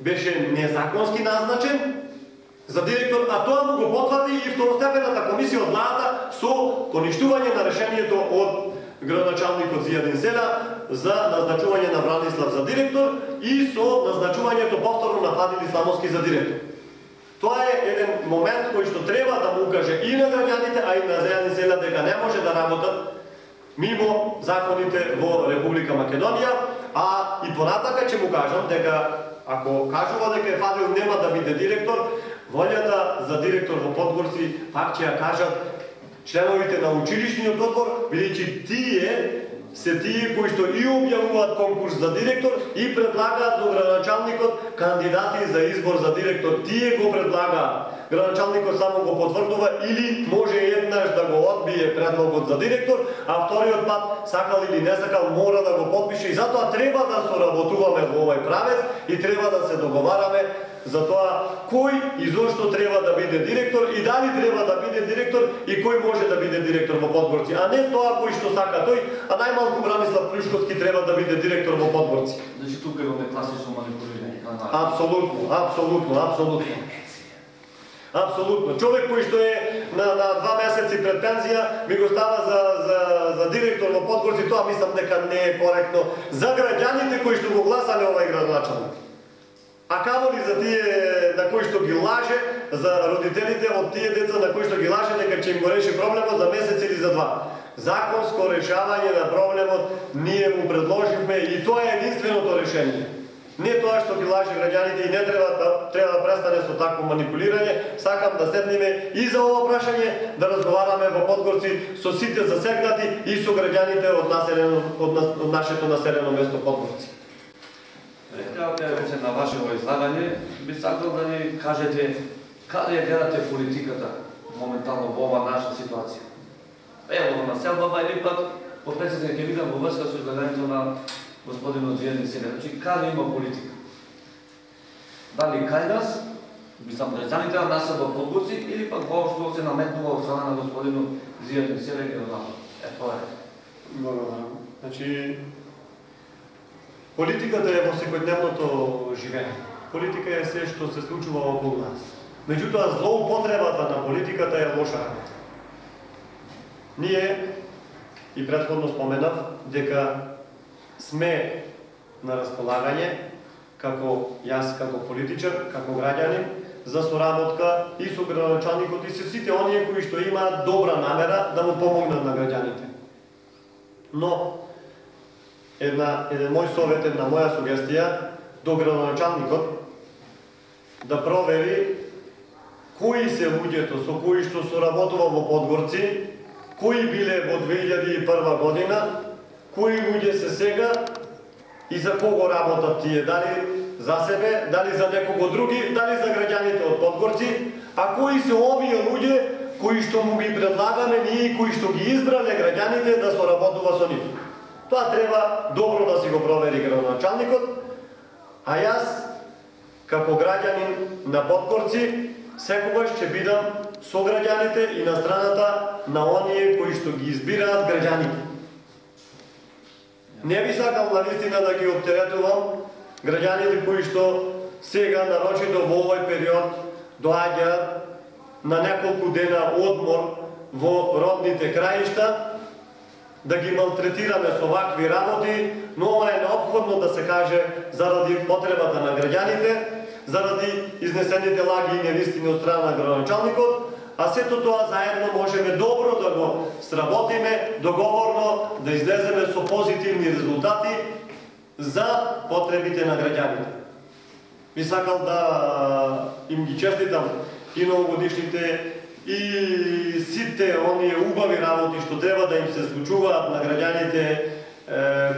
беше незаконски назначен за директор, а тоа му го потврди и второстепената комисија од владата со поништување на решението од градоначалникот Зијадин Селя за назначување на Бранислав за директор и со назначувањето повторно на Фадил Исламовски за директор. Тоа е еден момент кој што треба да му укаже и на граѓаните, а и на Зијадин Селя дека не може да работат мимо законите во Република Македонија, а и понатака ќе му кажам дека ако кажува дека Фадил нема да биде директор, волјата за директор во Подгорци пак ќе ја кажат членовите на училишниот одбор, бидејќи тие се тие кои што и објавуваат конкурс за директор и предлагаат до градоначалникот кандидати за избор за директор. Тие го предлагаат. Градоначалникот само го потврдува или може еднаш да го одбие предлогот за директор, а вториот пат, сакал или не сакал, мора да го подпише и затоа треба да соработуваме во овој правец и треба да се договараме за тоа кој и зошто треба да биде директор и дали треба да биде директор и кој може да биде директор во Подгорци, а не тоа кој што сака тој, а најмалку Бранислав Плушковски треба да биде директор во Подгорци. Значи тука имаме класично манипулирање. Апсолутно. Човек кој што е на 2 месеци пред пензија ми го става за директор во Подгорци, тоа мислам дека не е коректно за граѓаните кои што го гласале овај градоначалник. А камо ли за тие на кои што ги лаже, за родителите од тие деца на кои што ги лаже дека ќе им го реши проблемот за месец или за два. Законско решавање на проблемот ние му предложивме и тоа е единственото решение. Не тоа што ги лаже граѓаните и не треба да престане со такво манипулирање. Сакам да седнеме и за ова прашање, да разговараме во Подгорци со сите засегнати и со граѓаните од нашето населено место Подгорци. Вече на вашето излагање би сакал да ни кажете каде гледате политиката моментално во ова наша ситуација. Ево на селбава или пак подпредседник ќе видам во врска со излагањето на господинот Зијадин Селя. Значи, каде има политика? Дали кај нас, би сам граѓаните на нас во Подгорци, или пак воопшто се наметнува од страна на господинот Зијадин Селя и генералот? Тоа е. Благодарам. Значи, политиката е во секојдневното живење. Политика е се што се случува околу нас. Меѓутоа, злоупотребата на политиката е лоша работа. Ние, и претходно споменав, дека сме на располагање, како јас, како политичар, како граѓанин, за соработка и со градоначалникот и со сите оние кои што имаат добра намера да му помогнат на граѓаните. Но, еден мој совет, една моја сугестија до градоначалникот да провери кои се луѓето со кои што соработува во Подгорци, кои биле во 2001 година, кои луѓе се сега и за кого работат тие, дали за себе, дали за некого други, дали за граѓаните од Подгорци, а кои се овие луѓе кои што му ги предлагаме ние и кои што ги избрале граѓаните да соработува со нив. Тоа треба добро да си го провери градоначалникот, а јас, како граѓанин на Подгорци, секогаш ќе бидам со граѓаните и на страната на оние кои што ги избираат граѓаните. Не би сакал навистина да ги оптеретувам граѓаните кои што сега, нарочито во овој период, доаѓаат на неколку дена одмор во родните краишта, да ги малтретираме со вакви работи, но ова е неопходно да се каже заради потребата на граѓаните, заради изнесените лаги и невистини од страна на градоначалникот, а сето тоа заедно можеме добро да го сработиме, договорно да излеземе со позитивни резултати за потребите на граѓаните. Би сакал да им ги честитам и новогодишните и сите оние убави работи што треба да им се случуваат на граѓаните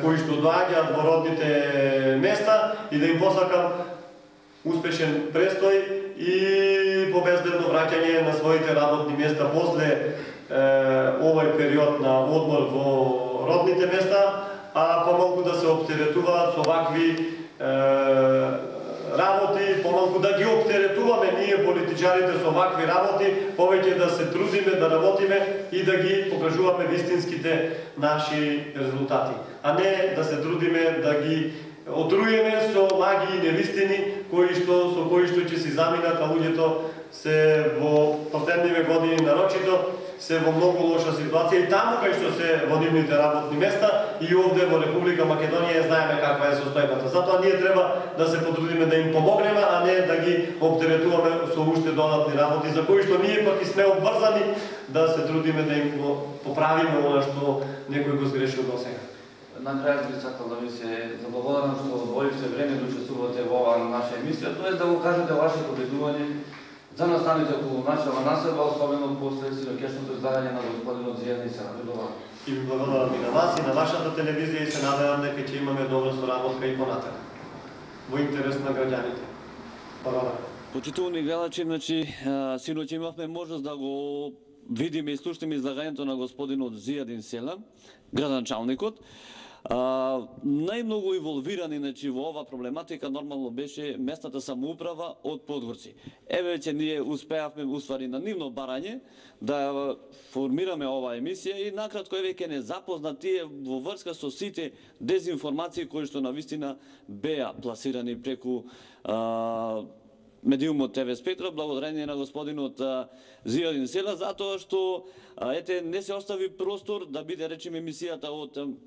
кои што доаѓаат во родните места и да им посакам успешен престој и побезбедно враќање на своите работни места после овој период на одмор во родните места, а помалку да се оптеретуваат со вакви работи, помалку да ги оптеретуваме ние политичарите со вакви работи, повеќе да се трудиме, да работиме и да ги покажуваме вистинските наши резултати, а не да се трудиме да ги отрујеме со лаги и невистини со кои што ќе си заминат, а луѓето се во последниве години нарочито се во многу лоша ситуација и таму кај што се во нивните работни места и овде во Република Македонија знаеме каква е состојбата. Затоа ние треба да се потрудиме да им помогнеме, а не да ги оптеретуваме со уште додатни работи за кои што ние пак и сме обврзани да се трудиме да им поправиме она што некој го сгрешил досега. На крајот би сакал да ви се заблагодарам што одвоивте време да учествувате во оваа наша емисија, тоа да го кажете вашето обидување за настаните околу нашава населба, особено после сирокешното излагање на господинот Зијадин Селя. И ви благодарам и на вас и на вашата телевизија и се надевам дека ќе имаме добра соработка и понатака во интерес на граѓаните. Благодарам. Почитувани гледачи, значи синоќ имавме можност да го видиме и слушнеме излагањето на господинот Зијадин Селя, градоначалникот. Најмногу инволвирани во ова проблематика нормално беше местната самоуправа од Подгорци. Еве че ние успеавме уствари на нивно барање да формираме оваа емисија и накратко еве ќе не запознати во врска со сите дезинформации кои што навистина беа пласирани преку медиумот ТВ Спектра, благодарение на господинот Зијадин Селя, затоа што не се остави простор да биде речеме емисијата од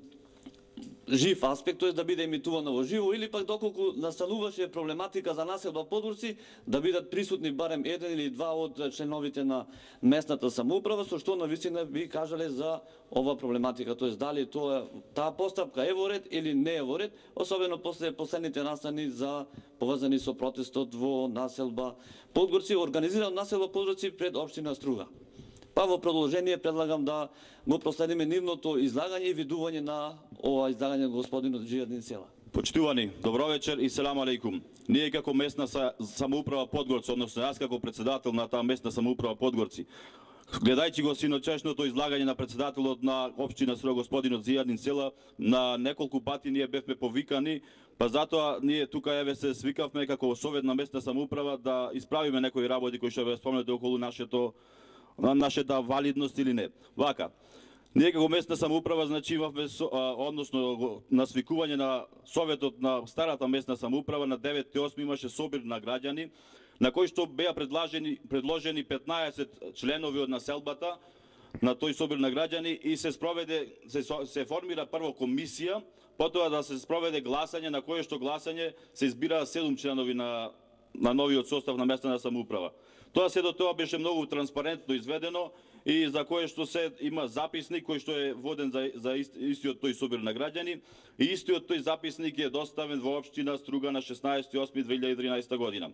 жив аспект, тоест да биде емитувано во живо, или пак доколку настануваше проблематика за населба Подгорци, да бидат присутни барем еден или два од членовите на местната самоуправа, со што навистина би кажале за ова проблематика, тоест дали таа постапка е во ред или не е во ред, особено после последните настани за поврзани со протестот во населба Подгорци, организиран населба Подгорци пред општина Струга. Па во продолжение предлагам да го проследиме нивното излагање и видување на ова излагање на господинот Джијадин Села. Почитувани, добро вечер и селам алейкум. Ние како местна самоуправа Подгорци, односно јас како председател на таа местна самоуправа Подгорци, гледајќи го синочешното излагање на председателот на општина Струга господинот Джијадин Села, на неколку пати ние бевме повикани, па затоа ние тука еве се свикавме како совет на местна самоуправа да исправиме некои работи кои што ве спомнете околу нашата валидност или не. Вака, ние како местна самоуправа, значи имавме односно на свикување на советот на старата местна самоуправа на 9.8 имаше собир на граѓани на кои што беа предложени 15 членови од населбата на тој собир на граѓани и се формира прво комисија, потоа да се спроведе гласање на кое што гласање се избираа 7 членови на новиот состав на местна самоуправа. Тоа беше многу транспарентно изведено и за кое што се има записник кој што е воден за истиот тој собир на граѓани и истиот тој записник е доставен во општина Струга на 16.8.2013 година.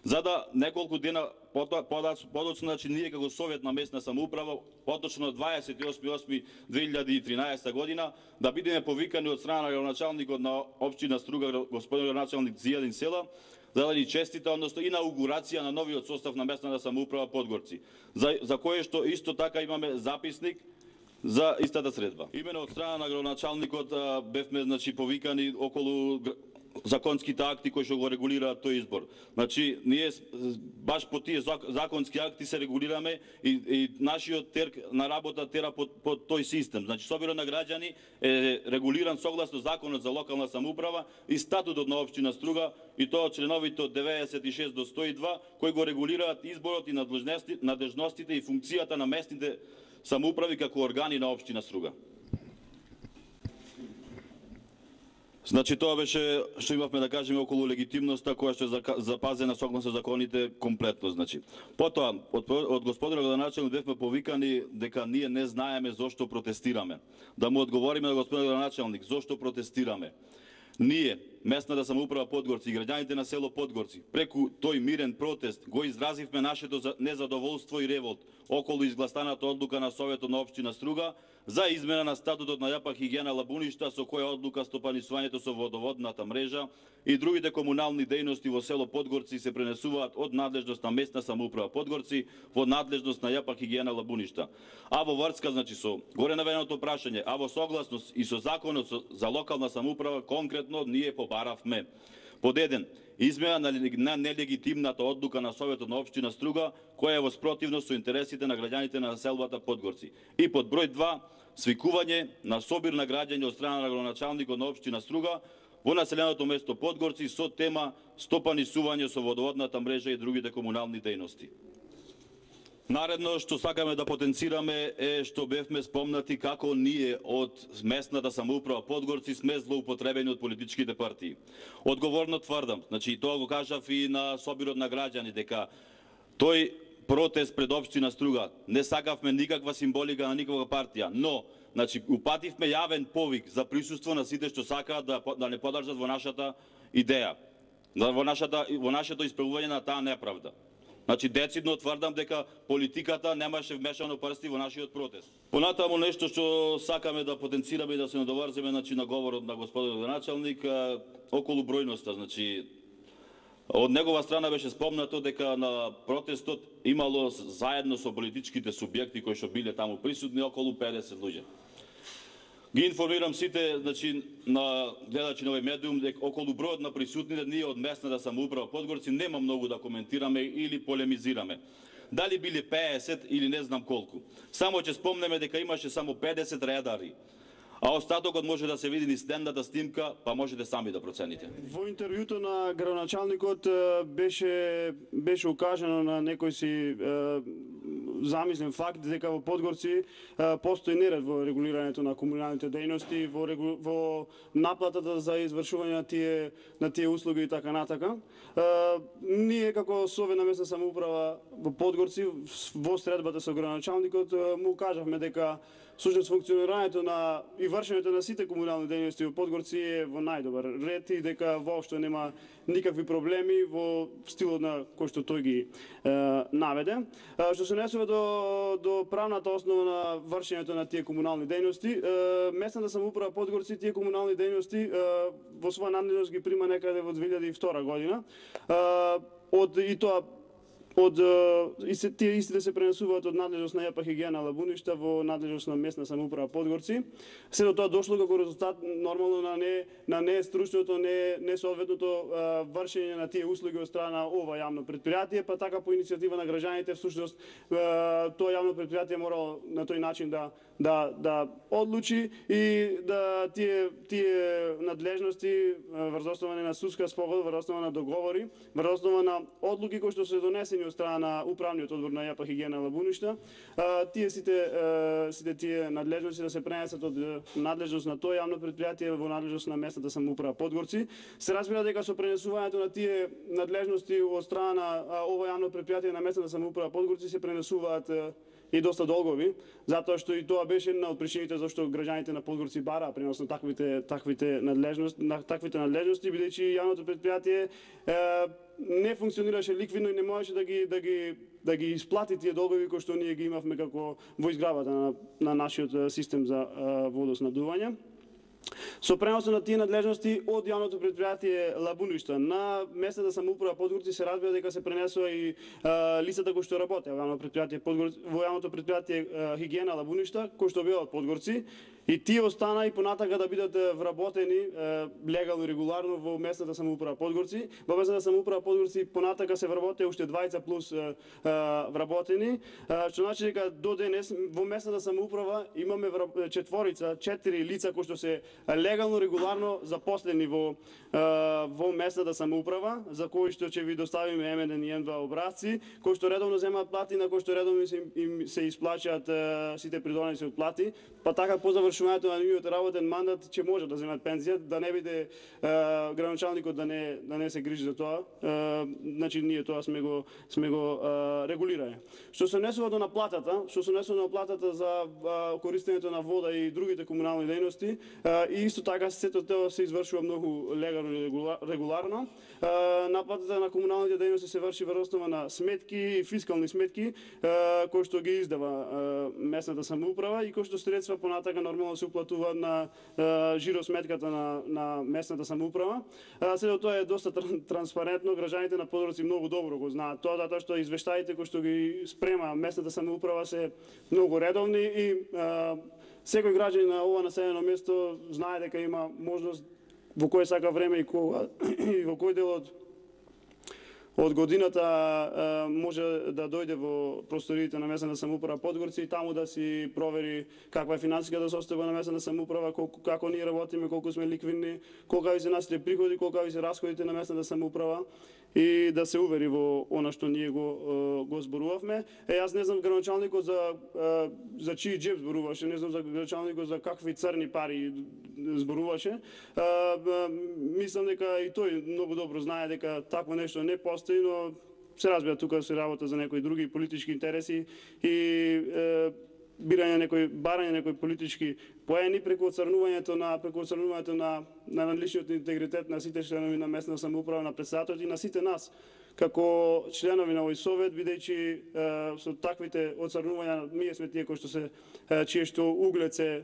За да неколку дена подоцна, значи ние како совет на местна самоуправа, поточно 28.8.2013 година, да бидеме повикани од страна на градоначалникот на општина Струга, господин градоначалник Джијадин Села, за да ни честита, односно инаугурација на новиот состав на местната самоуправа Подгорци, за кое што исто така имаме записник за истата средба. Имено од страна на градоначалникот бевме повикани околу законските акти кои што го регулираат тој избор. Значи, ние баш по тие законски акти се регулираме и нашиот терк на работа тера по тој систем. Значи, собирот на граѓани е регулиран согласно законот за локална самоуправа и статутот на општина Струга и тоа членовите од 96 до 102 кои го регулираат изборот и надлежностите и функцијата на местните самоуправи како органи на општина Струга. Значи тоа беше што имавме да кажеме околу легитимноста која што е запазена согласно законите комплетно. Значи, потоа од господинот градоначалник бевме повикани дека ние не знаеме зошто протестираме. Да му одговориме на господинот градоначалник зошто протестираме. Ние, местната самоуправа Подгорци и граѓаните на село Подгорци, преку тој мирен протест го изразивме нашето незадоволство и револт околу изгласаната одлука на Советот на општина Струга за измена на статутот на Јапа Хигиена Лабуништа, со која одлука стопанисувањето со водоводната мрежа и другите комунални дејности во село Подгорци се пренесуваат од надлежност на местна самоуправа Подгорци во надлежност на Јапа Хигиена Лабуништа. А во врска, значи, со горе наведеното прашање, а во согласност и со законот за локална самоуправа, конкретно ние побаравме. Под 1. Измена на нелегитимната одлука на Советот на општина Струга, која е во спротивност со интересите на граѓаните на населбата Подгорци. И под број 2. Свикување на собир на граѓани од страна на градоначалникот на општина Струга во населеното место Подгорци со тема стопанисување со водоводната мрежа и другите комунални дејности. Наредно што сакаме да потенцираме е што бевме спомнати како ние од местната самоуправа Подгорци сме злоупотребени од политичките партии. Одговорно тврдам, значи тоа го кажав и на собирот на граѓани, дека тој протест пред општина Струга не сакавме никаква символика на никаква партија, но значи упативме јавен повик за присуство на сите што сакаат да не подржат во нашата идеја, во нашето исправување на таа неправда. Значи, децидно тврдам дека политиката немаше вмешано прсти во нашиот протест. Понатаму нешто што сакаме да потенцираме и да се надоврземе, значи, на говорот на господинот градоначалник околу бројноста. Значи, од негова страна беше спомнато дека на протестот имало заедно со политичките субјекти кои што биле таму присутни околу 50 луѓе. Ги информирам сите, значи, на гледачи на овој медиум, дека околу бројот на присутните ние од местната самоуправа Подгорци нема многу да коментираме или полемизираме. Дали били 50 или не знам колку. Само ќе спомнеме дека имаше само 50 редари, а остатокот може да се види низ дневната снимка, па можете сами да процените. Во интервјуто на градоначалникот беше укажано на некои си замислен факт дека во Подгорци постои неред во регулирањето на комуналните дејности, во наплатата за извршување на тие услуги и така натака. Ние како Совет на местна самоуправа во Подгорци во средбата со градоначалникот му кажавме дека всушност функционирањето и вршењето на сите комунални дејности во Подгорци е во најдобар ред и дека воопшто нема никакви проблеми во стилот на кој што тој ги наведе. Што се однесува до правната основа на вршењето на тие комунални дејности, местната самоуправа Подгорци тие комунални дејности во своја надлежност ги прима некаде во 2002 година. Тие истите се пренесуваат од надлежност на ЈП Хигиена Лабуништа во надлежност на местна самоуправа Подгорци. Се до тоа дошло како резултат нормално на нестручното, несоодветното вршење на тие услуги од страна на ова јавно предпријатие, па така по иницијатива на граѓаните всушност тоа јавно предпријатие морало на тој начин да одлучи и да тие надлежности врз основа на судска спогодба, врз основа на договори, врз основа на одлуки кои што се донесени од страна на управниот одбор на ЈП Хигиена Лабуништа, сите тие надлежности да се пренесат од надлежност на тоа јавно предпријатие во надлежност на местната самоуправа Подгорци. Се разбира дека со пренесувањето на тие надлежности од страна на ова јавно предпријатие на местната самоуправа Подгорци се пренесуваат и доста долгови, затоа што и тоа беше една од причините зашто граѓаните на Подгорци бараа пренос на таквите надлежности, бидејќи јавното предпријатие не функционираше ликвидно и не можеше да ги исплати тие долгови кои што ние ги имавме како во изградбата на нашиот систем за водоснабдување. Со преносот на тие надлежности од јавното предпријатие Лабуништа на местната самоуправа Подгорци се разбира дека се пренесува и лицата кои што работеа во јавното предпријатие Хигиена Лабуништа, кои што беа од Подгорци, и тие остана и понатака да бидат вработени легално и регуларно во местната самоуправа Подгорци. Во местната самоуправа Подгорци понатака се вработеа уште 20 плюс вработени, што значи дека до денес во местната самоуправа имаме 4 лица кои што се легално регуларно запослени во местната самоуправа, за кои што ќе ви доставиме МНН и М2 образци, кои што редовно земаат плати, на кои што редовно им се исплаќаат сите придонеси од плати, па така по завршувањето на нивниот работен мандат ќе може да земат пензија, да не биде градоначалникот да не се грижи за тоа. Значи ние тоа сме го регулираме. Што се однесува до наплатата за користењето на вода и другите комунални дејности, и исто така сето тоа се извршува многу легално и регуларно. Наплатата на комуналните дејности се врши врз основа на сметки и фискални сметки кои што ги издава местната самоуправа и кои што средства понатака нормално се уплатуваат на жиросметката на местната самоуправа. Сето тоа е доста транспарентно, граѓаните на Подгорци многу добро го знаат тоа, затоа што извештаите кои што ги спрема местната самоуправа се многу редовни и секој граѓанин на ова населено место знае дека има можност во кој сака време и во кој дел од годината може да дојде во просториите на местната самоуправа Подгорци и таму да си провери каква е финансиската состојба на местната самоуправа, како ние работиме, колку сме ликвидни, колкави се нашите приходи, колкави се расходите на местната самоуправа и да се увери во она што ние го зборувавме. Јас не знам градоначалникот за чиј џеб зборуваше, не знам за градоначалникот за какви црни пари зборуваше. Мислам дека и тој многу добро знае дека такво нешто не постои, но се разбира тука се работа за некои други политички интереси и барање некои политички поени преку оцрнувањето на личниот интегритет на сите членови на местна самоуправа, на председателот и на сите нас како членови на овој совет, бидејќи со таквите оцрнувања ние сме тие кои што чие што углед се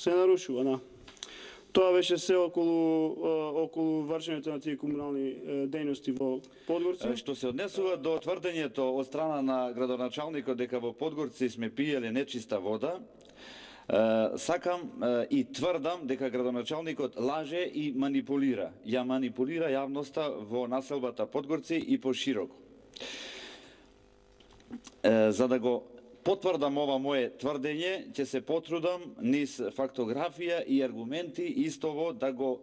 нарушува, да. Тоа беше се околу вршењето на тие комунални дејности во Подгорци. Што се однесува до тврдењето од страна на градоначалникот дека во Подгорци сме пиеле нечиста вода, сакам и тврдам дека градоначалникот лаже и манипулира. Ја манипулира јавноста во населбата Подгорци и пошироко. За да го потврдам ова мое тврдење, ќе се потрудам низ фактографија и аргументи истово да го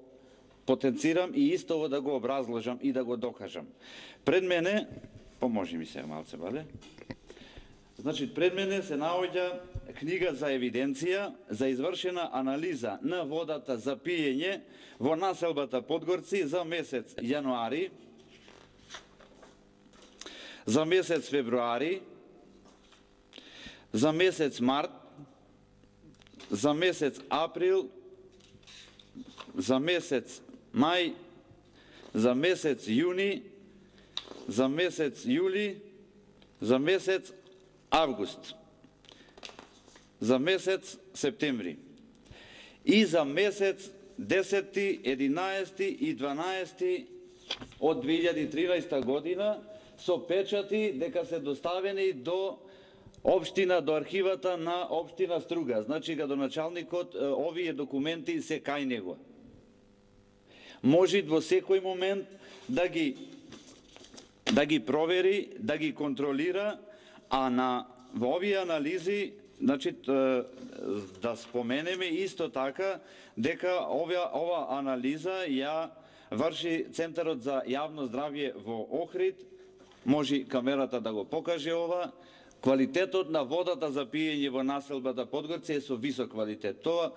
потенцирам и истово да го образложам и да го докажам. Пред мене, поможи ми се малце, бале? Значи, пред мене се наоѓа книга за евиденција за извршена анализа на водата за пиење во населбата Подгорци за месец јануари, за месец февруари, за месец март, за месец април, за месец мај, за месец јуни, за месец јули, за месец август, за месец септември и за месец 10, 11 и 12 од 2013 година со печати дека се доставени до општина, до архивата на општина Струга. Значи, градоначалникот овие документи се кај него. Може во секој момент да ги провери, да ги контролира, а во овие анализи, значи, да споменеме исто така дека ова анализа ја врши Центарот за јавно здравје во Охрид. Може камерата да го покаже ова. Квалитетот на водата за пиење во населбата Подгорци е со висок квалитет. Тоа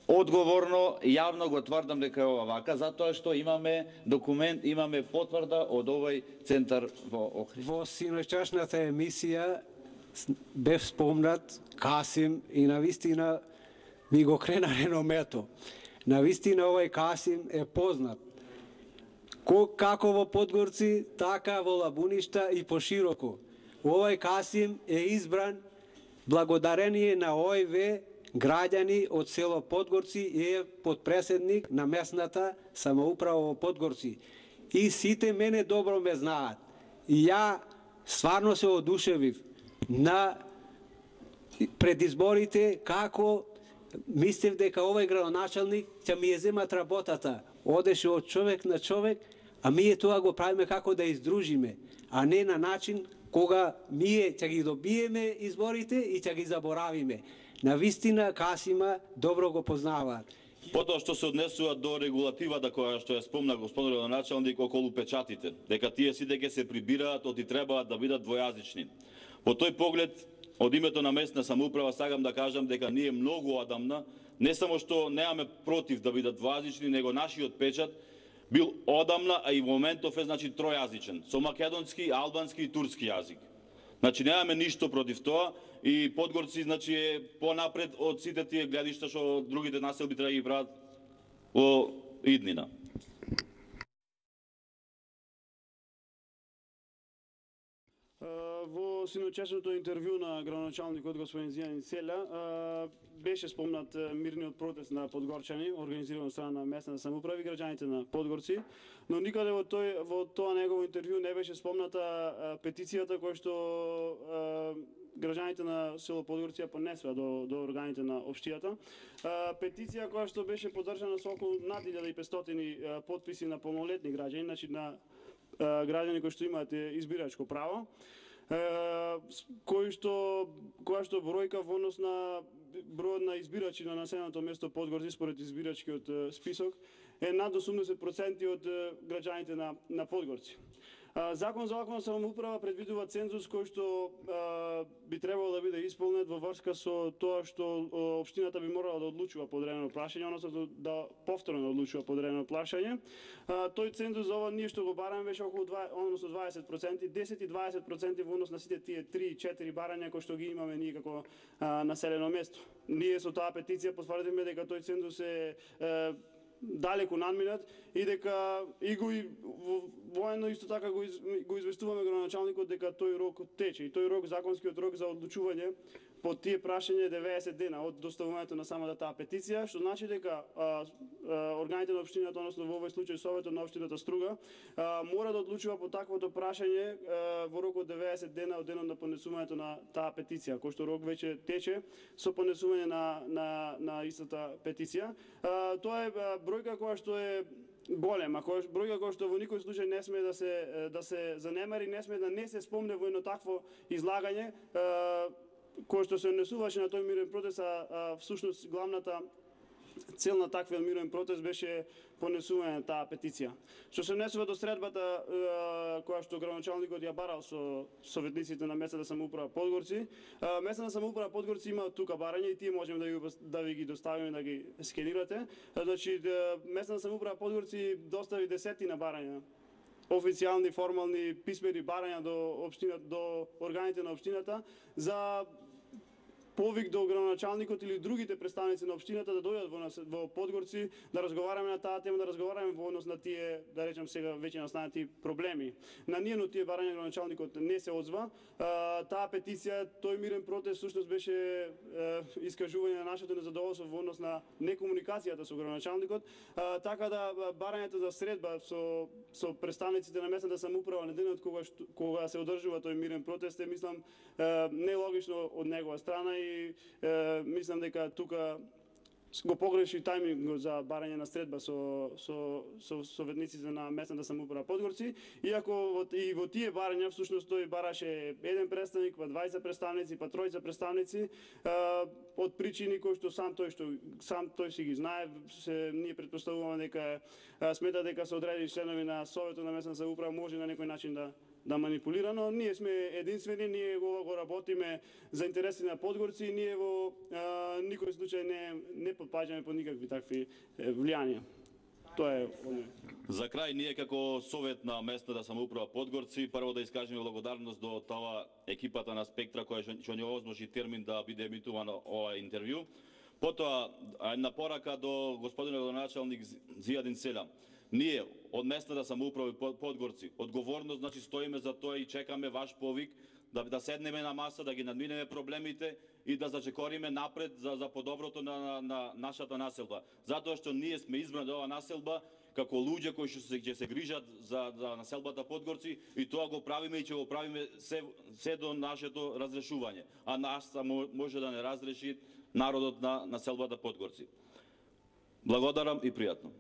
одговорно, јавно го тврдам дека е ова вака, затоа што имаме документ, имаме потврда од овој центар во Охрид. Во синоќашната емисија бев спомнат Касим и навистина ми го крена реномето. Навистина овој Касим е познат. Како во Подгорци, така во Лабуништа и пошироко. Овој Касим е избран благодарение на ОИВ, граѓани од село Подгорци и е подпредседник на местната самоуправа во Подгорци. И сите мене добро ме знаат. И ја стварно се одушевив на предизборите како мислев дека овој градоначалник ќе ми ја земат работата. Одеше од човек на човек, а ние тоа го правиме како да издружиме, а не на начин кога ние ќе ги добиеме изборите и ќе ги заборавиме. Навистина Касима добро го познаваат. Потоа што се однесува до регулативата која што ја спомна господин градоначалник околу печатите, дека тие сите ќе се прибираат оти требаат да бидат двојазични. По тој поглед, од името на местна самоуправа сакам да кажам дека ние многу одамна, не само што немаме против да бидат двојазични, него нашиот печат бил одамна, а и во моментов е значи тројазичен, со македонски, албански и турски јазик. Значи немаме ништо против тоа и Подгорци значи е понапред од сите тие гледишта што другите населби треба да ги прават во иднина. Во синоќашното интервју на градоначалникот господин Зијан Селја беше спомнат мирниот протест на подгорчани, организиран од страна на местната самоуправа и граѓаните на Подгорци, но никаде во тоа негово интервју не беше спомната петицијата која што граѓаните на село Подгорци ја понесоа до органите на општијата. Петиција која што беше поддржана со околу над 1500 потписи на полнолетни граѓани, значи на граѓани кои што имаат избирачко право, која што бројка во однос на бројот на избирачи на населеното место Подгорци според избирачкиот список е над 80% од граѓаните на Подгорци. Закон за локална самоуправа предвидува цензус кој што би требало да биде исполнет во врска со тоа што општината би морала да одлучува по одредено прашање, односно да повторно одлучува по одредено прашање. Тој цензус за ова ние што го бараме беше околу 20%, 10 и 20% во однос на сите тие 3-4 барања кои што ги имаме ние како населено место. Ние со таа петиција потврдивме дека тој цензус е далеку надминат и дека воено исто така го известуваме градоначалникот дека тој рок тече и тој рок, законскиот рок за одлучување по тие прашања е 90 дена од доставувањето на самата таа петиција, што значи дека органите на општината, односно во овој случај Советот на општината Струга, мора да одлучува по таквото прашање во рок од 90 дена од денот на понесувањето на таа петиција, кој што рок веќе тече со понесување на истата петиција. Тоа е бројка која што е голема, бројка која што во никој случај не сме да се занемари, не сме да не се спомне во едно такво излагање кој што се однесуваше на тој мирен протест, всушност главната цел на таквиот мирен протест беше понесување на таа петиција. Што се внесува до средбата која што градоначалникот ја барал со советниците на местната самоуправа Подгорци, местната самоуправа Подгорци има тука барања и тие можеме да ви ги доставиме да ги скенирате. Значи местната самоуправа Подгорци достави десетина барања, официјални, формални, писмени барања до општината, до органите на општината за повик до градоначалникот или другите представници на општината да дојдат во Подгорци, да разговараме на таа тема, да разговараме во однос на тие, да речем сега веќе настанати проблеми. На ниено тие барања градоначалникот не се оdzва. Таа петиција, тој мирен протест всушност беше искажување на нашето незадоволство во однос на некомуникацијата со градоначалникот, така да барањето за средба со представниците на местната самоуправа на денот кога се одржува тој мирен протест е, мислам, нелогично од негова страна и мислам дека тука го погреши тајмингот за барање на средба со советниците на местната самоуправа Подгорци, иако и во тие барања всушност тој бараше еден представник, па 20 представници, па тројца представници, од причини кои што сам тој си ги знае, ние претпоставуваме дека смета дека се одредени членови на Советот на местната самоуправа може на некој начин да манипулира, но ние сме единствени, ние го работиме за интереси на Подгорци и ние во никој случај не подпаѓаме по никакви такви влијанија. Тоа е оно. За крај, ние како Совет на местната самоуправа Подгорци, прво да искажеме благодарност до таа екипата на Спектра која што ни овозможи термин да биде емитуван ова интервју. Потоа, една порака до господинот градоначалник Зијадин Селам. Ние од местната самоуправа Подгорци одговорно значи стоиме за тоа и чекаме ваш повик да седнеме на маса, да ги надминеме проблемите и да зачекориме напред за подоброто на нашата населба. Затоа што ние сме избрани оваа населба како луѓе кои што ќе се грижат за населбата Подгорци и тоа го правиме и ќе го правиме се до нашето разрешување. А нас само може да не разреши народот на населбата Подгорци. Благодарам и пријатно.